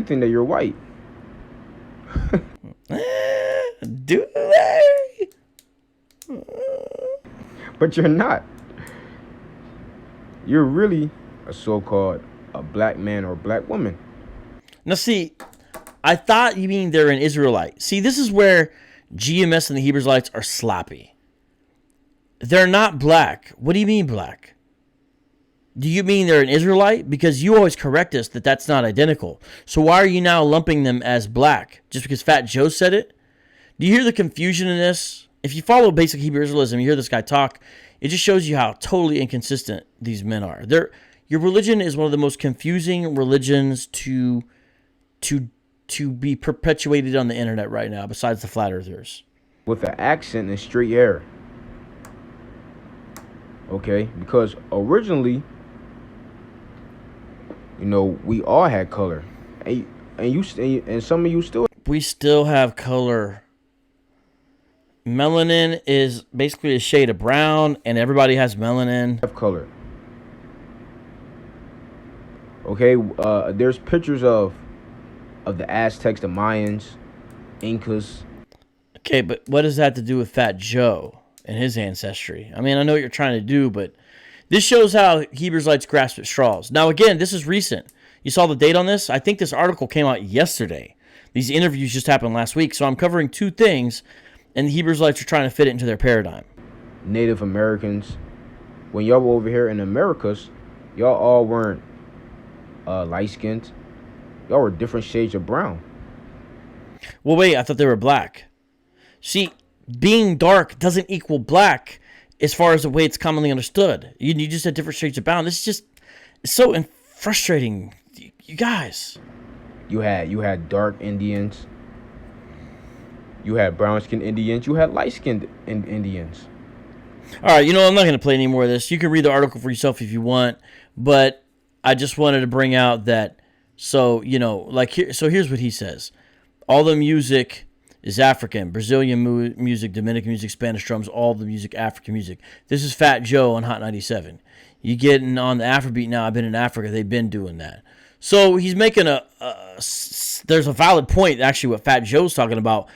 think that you're white. Do they? But you're not. You're really a so-called a black man or a black woman. Now, see, I thought you mean they're an Israelite. See, this is where GMS and the Hebrew Israelites are sloppy. They're not black. What do you mean black? Do you mean they're an Israelite? Because you always correct us that that's not identical. So why are you now lumping them as black? Just because Fat Joe said it? Do you hear the confusion in this? If you follow basic Hebrew Israelism, you hear this guy talk, it just shows you how totally inconsistent these men are. Your religion is one of the most confusing religions to be perpetuated on the internet right now, besides the flat earthers. With an accent and straight hair. Okay? Because originally, you know, we all had color. And some of you still. We still have color. Melanin is basically a shade of brown, and everybody has melanin. Have color. Okay, there's pictures of the Aztecs, the Mayans, Incas. Okay, but what does that have to do with Fat Joe and his ancestry? I mean, I know what you're trying to do, but this shows how Hebrew Israelites grasp at straws. Now, again, this is recent. You saw the date on this? I think this article came out yesterday. These interviews just happened last week, so I'm covering two things, and the Hebrew Israelites are trying to fit it into their paradigm. Native Americans, when y'all were over here in Americas, y'all all weren't light-skinned. Y'all were different shades of brown. Well, wait, I thought they were black. See, being dark doesn't equal black as far as the way it's commonly understood. You just had different shades of brown. This is just so frustrating. You guys. You had dark Indians. You had brown-skinned Indians. You had light-skinned Indians. All right, I'm not going to play any more of this. You can read the article for yourself if you want, but I just wanted to bring out that, so here's what he says. All the music is African, Brazilian music, Dominican music, Spanish drums, all the music, African music. This is Fat Joe on Hot 97. You getting on the Afrobeat now. I've been in Africa. They've been doing that. So he's making there's a valid point, actually, what Fat Joe's talking about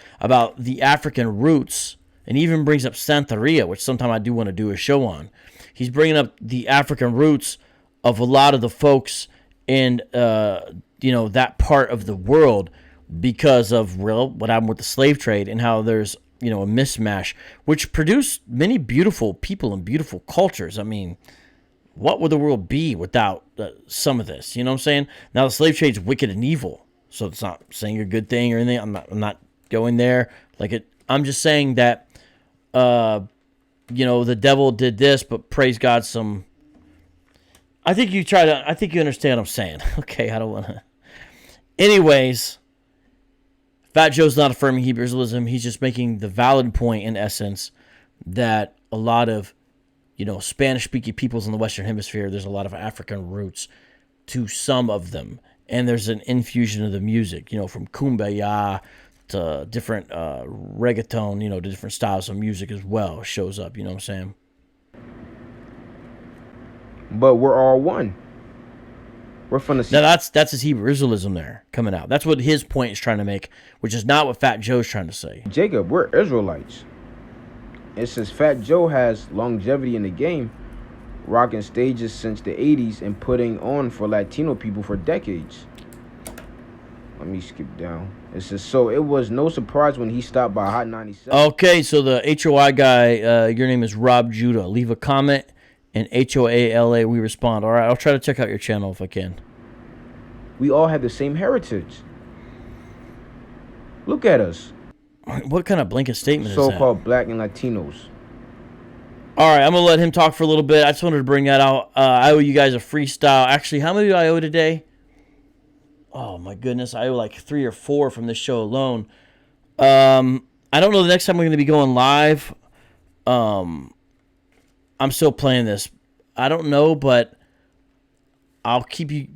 the African roots, and he even brings up Santeria, which sometime I do want to do a show on. He's bringing up the African roots of a lot of the folks in, that part of the world because of, what happened with the slave trade and how there's, a mismatch, which produced many beautiful people and beautiful cultures. I mean, what would the world be without some of this? You know what I'm saying? Now, the slave trade's wicked and evil, so it's not saying a good thing or anything. I'm not going there. I'm just saying that, the devil did this, but praise God, I think you understand what I'm saying. Okay, I don't want to. Anyways, Fat Joe's not affirming Hebrew Israelism. He's just making the valid point, in essence, that a lot of, Spanish-speaking peoples in the Western Hemisphere, there's a lot of African roots to some of them. And there's an infusion of the music, from kumbaya to different reggaeton, to different styles of music as well shows up, you know what I'm saying? But we're all one. We're from the... Now, that's his Hebrew Israelism there coming out. That's what his point is trying to make, which is not what Fat Joe's trying to say. Jacob, we're Israelites. And since Fat Joe has longevity in the game, rocking stages since the 80s and putting on for Latino people for decades. Let me skip down. It says, so it was no surprise when he stopped by Hot 97. Okay, so the HOI guy, your name is Rob Judah. Leave a comment, and HOALA, we respond. All right, I'll try to check out your channel if I can. We all have the same heritage. Look at us. What kind of blanket statement is that? So-called black and Latinos. All right, I'm going to let him talk for a little bit. I just wanted to bring that out. I owe you guys a freestyle. Actually, how many do I owe today? Oh, my goodness. I owe like 3 or 4 from this show alone. I don't know the next time we're going to be going live. I'm still playing this. I don't know, but I'll keep you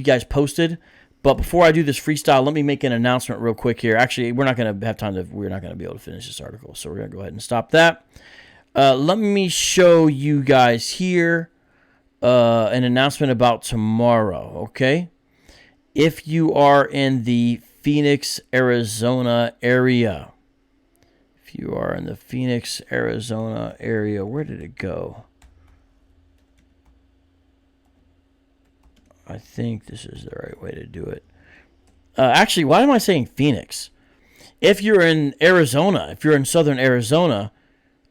guys posted. But before I do this freestyle, let me make an announcement real quick here. Actually, we're not going to have time to. We're not going to be able to finish this article, so we're going to go ahead and stop that. Let me show you guys here an announcement about tomorrow. Okay, if you are in the Phoenix, Arizona area, where did it go? I think this is the right way to do it. Actually, why am I saying Phoenix? If you're in Arizona, if you're in southern Arizona,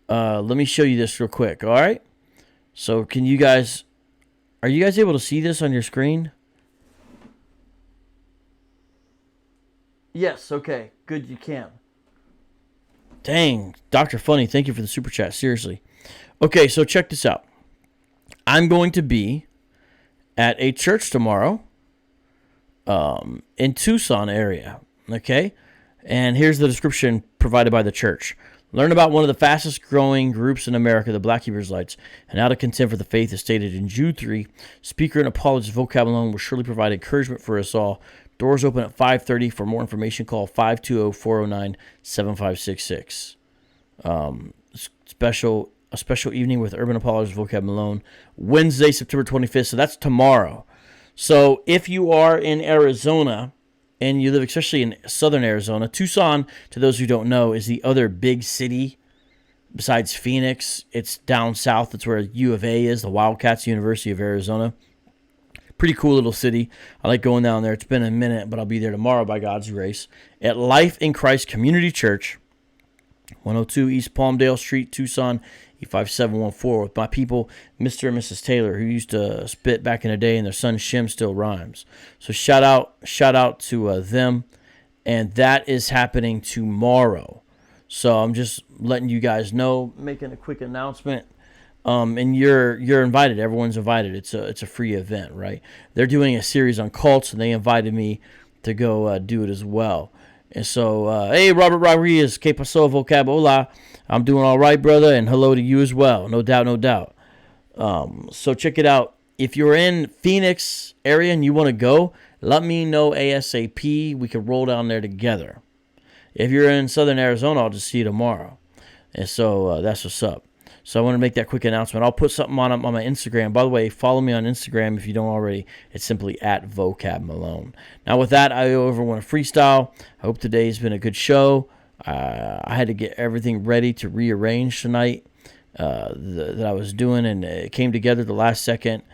let me show you this real quick, all right? So are you guys able to see this on your screen? Yes, okay, good, you can. Dang, Dr. Funny, thank you for the super chat, seriously. Okay, so check this out. I'm going to be at a church tomorrow in Tucson area, okay? And here's the description provided by the church. Learn about one of the fastest growing groups in America, the Black Hebrew Israelites, and how to contend for the faith is stated in Jude 3. Speaker and apologist vocab Malone will surely provide encouragement for us all. Doors open at 5:30. For more information, call 520-409-7566. A special evening with urban apologist vocab Malone, Wednesday, September 25th. So that's tomorrow. So if you are in Arizona and you live especially in southern Arizona, Tucson, to those who don't know, is the other big city besides Phoenix. It's down south. That's where U of A is, the Wildcats, University of Arizona. Pretty cool little city. I like going down there. It's been a minute, but I'll be there tomorrow by God's grace at Life in Christ Community Church, 102 East Palmdale Street, Tucson, E5714, with my people, Mr. and Mrs. Taylor, who used to spit back in the day, and their son Shim still rhymes. So shout out to them, and that is happening tomorrow. So I'm just letting you guys know, making a quick announcement. And you're invited. Everyone's invited. It's a free event, right? They're doing a series on cults, and they invited me to go do it as well. And so, hey, Robert Rodriguez, que paso, vocab, hola. I'm doing all right, brother, and hello to you as well. No doubt, no doubt. So check it out. If you're in Phoenix area and you want to go, let me know ASAP. We can roll down there together. If you're in southern Arizona, I'll just see you tomorrow. And so that's what's up. So I want to make that quick announcement. I'll put something on my Instagram. By the way, follow me on Instagram if you don't already. It's simply at vocab Malone. Now with that, I want to freestyle. I hope today's been a good show. I had to get everything ready to rearrange tonight that I was doing, and it came together the last second,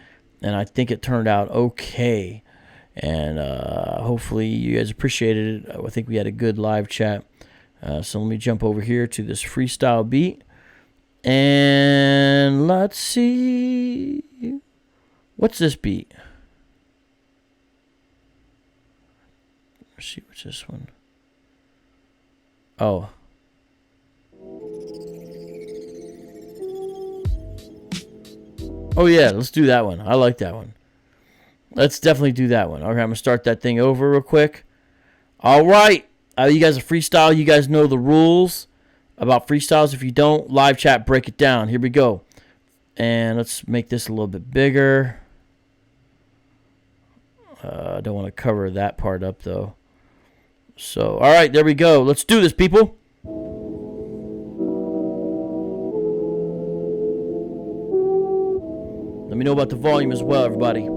and I think it turned out okay. And hopefully you guys appreciated it. I think we had a good live chat. So let me jump over here to this freestyle beat. And let's see. What's this beat? Let's see, what's this one? Oh. Oh, yeah, let's do that one. I like that one. Let's definitely do that one. Okay, I'm going to start that thing over real quick. All right. You guys are freestyle. You guys know the rules about freestyles. If you don't, live chat, break it down. Here we go. And let's make this a little bit bigger. I don't want to cover that part up, though. So, all right, there we go. Let's do this, people. Let me know about the volume as well, everybody.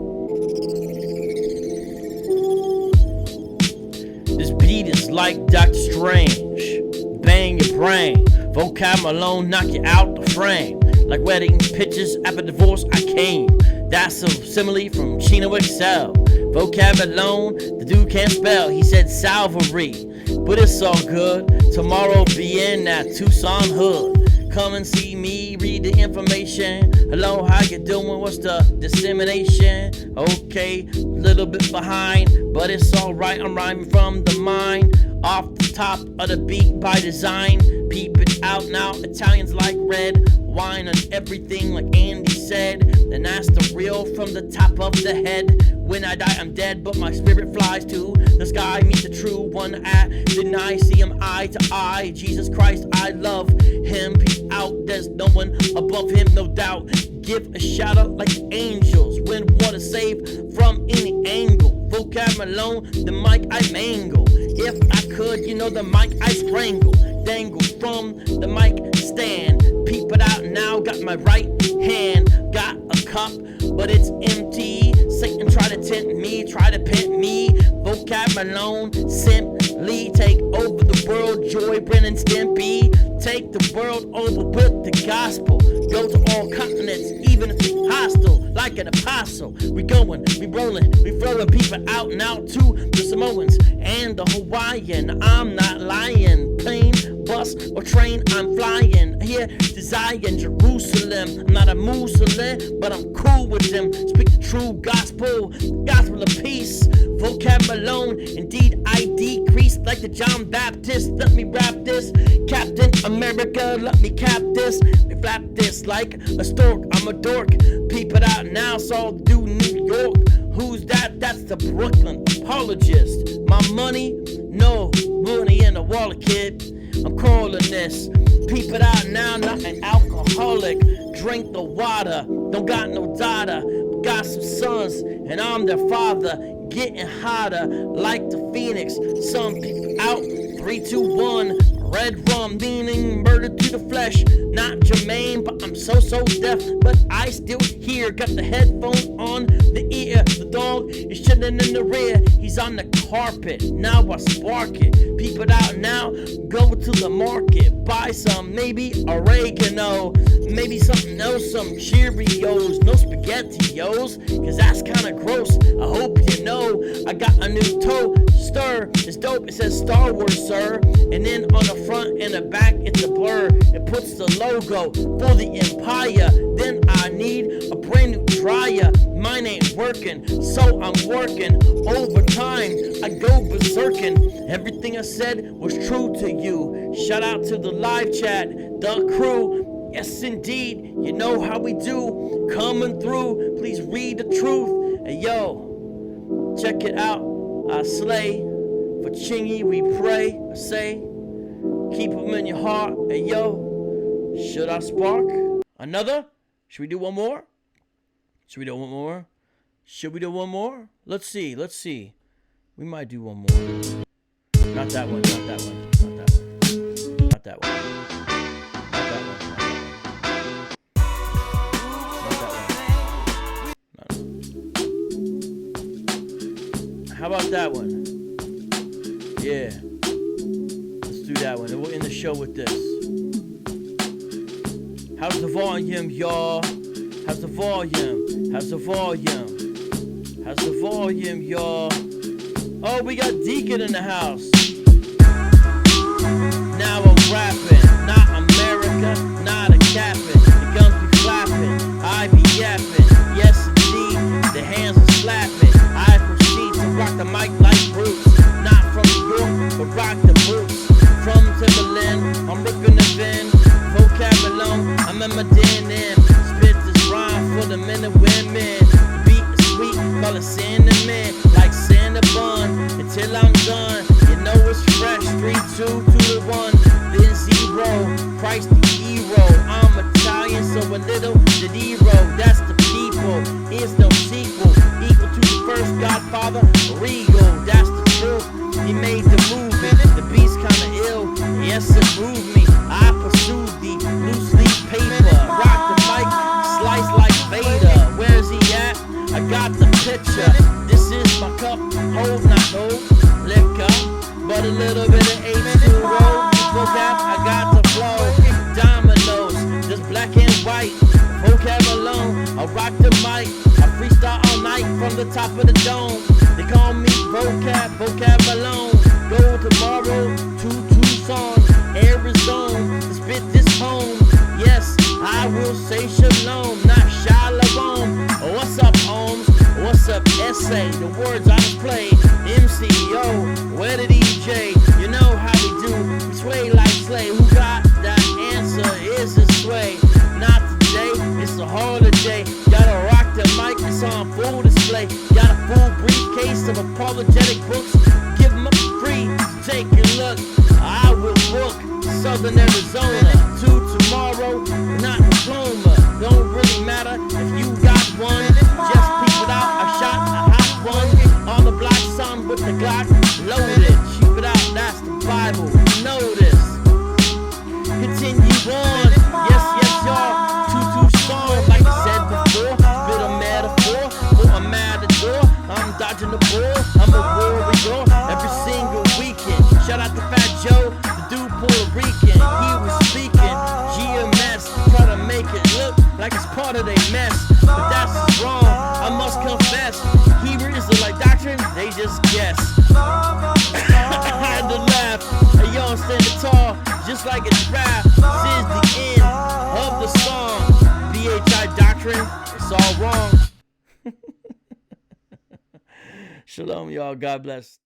This beat is like Dr. Strange. Bang your brain. Vocab Malone knock you out the frame. Like wedding pictures after divorce I came. That's a simile from Chino Excel. Vocab Malone, the dude can't spell. He said salvary, but it's all good. Tomorrow be in that Tucson hood. Come and see me, read the information. Hello, how you doing? What's the dissemination? Okay, little bit behind, but it's alright. I'm rhyming from the mind. Off the top of the beat by design. Peep it out now, Italians like red wine on everything like Andy said. And that's the real from the top of the head. When I die, I'm dead, but my spirit flies to the sky. Meet the true one at deny. See him eye to eye. Jesus Christ, I love him. Peep out, there's no one above him, no doubt. Give a shout out like angels when want to save from any angle. Vocab Malone, the mic I mangle. If I could, you know the mic I strangle. Dangle from the mic stand. Peep it out now, got my right hand. Got a cup, but it's empty. Satan try to tempt me, try to pimp me. Vocab Malone, simply take over the world. Joy, Brennan, Stimpy. Take the world over with the gospel. Go to all continents, even if it's hostile. Like an apostle, we going, we rolling, we throwing people out and out to the Samoans and the Hawaiian. I'm not lying. Plane, bus, or train, I'm flying here to Zion, Jerusalem. I'm not a Muslim, but I'm cool with them. Speak the true gospel, gospel of peace. Vocab Malone, indeed I decrease like the John Baptist. Let me rap this, Captain America. Let me cap this, we flap this like a stork. I'm a dork. Peep it out now, so do New York. Who's that? That's the Brooklyn apologist. My money, no money in the wallet, kid. I'm calling this. Peep it out now, not an alcoholic. Drink the water, don't got no daughter, but got some sons, and I'm their father. Getting hotter like the phoenix. Some people out, 3, 2, 1. Red rum, meaning murder to the flesh. Not Jermaine, but I'm so deaf, but I still hear. Got the headphones on the ear. The dog is chilling in the rear. He's on the carpet, now I spark it. Peep it out now, go to the market. Buy some, maybe oregano. Maybe something else, some Cheerios. No SpaghettiOs, cause that's kinda gross. I hope you know, I got a new toaster. It's dope, it says Star Wars, sir. And then on the front and the back, it's a blur. It puts the logo for the empire. Then I need a brand new dryer. Mine ain't working, so I'm working overtime. I go berserking. Everything I said was true to you. Shout out to the live chat, the crew. Yes, indeed, you know how we do. Coming through, please read the truth. Hey, yo, check it out. I slay. For Chingy, we pray. I say, keep them in your heart. Hey, yo, should I spark another? Should we do one more? Should we do one more? Should we do one more? Let's see. We might do one more. Not that one, not that one, not that one. Not that one. Not that one. How about that one? Yeah. Let's do that one. And we'll end the show with this. How's the volume, y'all? How's the volume? How's the volume? How's the volume, y'all? Oh, we got Deacon in the house. Now I'm rapping, not America, not a capping. The guns be flapping, I be yapping. Yes, indeed, the hands are slapping. I proceed to rock the mic like Bruce. Not from New York, but rock the boots. From Timberland, I'm ripping the bin. Vocab Malone, I'm in my denim. Spit this rhyme for the men and women. The beat is sweet, call it cinnamon. Like Cinnabon, until I'm done. You know it's fresh, 3, 2, 2 to 1. Then 0, Christ the hero. I'm Italian, so a little the hero. That's the people, it's no sequel. Equal to the first Godfather, Regal. That's the truth, he made the movie. The beat's kinda ill, yes it moved me. I pursued the loose leaf paper. Rock the mic, slice like Vader. Where's he at? I got the picture. This is my cup, hold not hold. Liquor, but a little bit of H2O. Vocab, I got the flow. Dominoes, just black and white. Vocab alone, I rock the mic. I freestyle all night from the top of the dome. They call me vocab alone. Go tomorrow to Tucson, Arizona, to spit this home. Yes, I will say shalom, not shalom. What's up, Holmes? What's up, essay? The words I display. MCO, where the DJ? You know how we do. We sway like slay. Who got that answer? Is it sway? Not today, it's a holiday. Gotta rock the mic, it's on full display. Got a full briefcase of apologetic books. Give them up free, take a look. I will book Southern Arizona to tomorrow, not diploma. Don't really matter if you got one. Just peep it out, I shot a hot one. On the block, son with the Glock loaded. Keep it out, that's the Bible. Know this. Continue on. Yes, y'all. 2-2 song, like I said before. Bit of metaphor for a matador. I'm dodging the ball. I'm a warrior every single weekend. Shout out to Fat Joe, the dude Puerto Rican. He was speaking GMS, try to make it look like it's part of their mess. But that's just wrong, I must confess. Hebrew Israelite doctrine, they just guess. I had to laugh, and y'all standing tall, just like it's rap. This is the end of the song. BHI doctrine, it's all wrong. Shalom, y'all. God bless.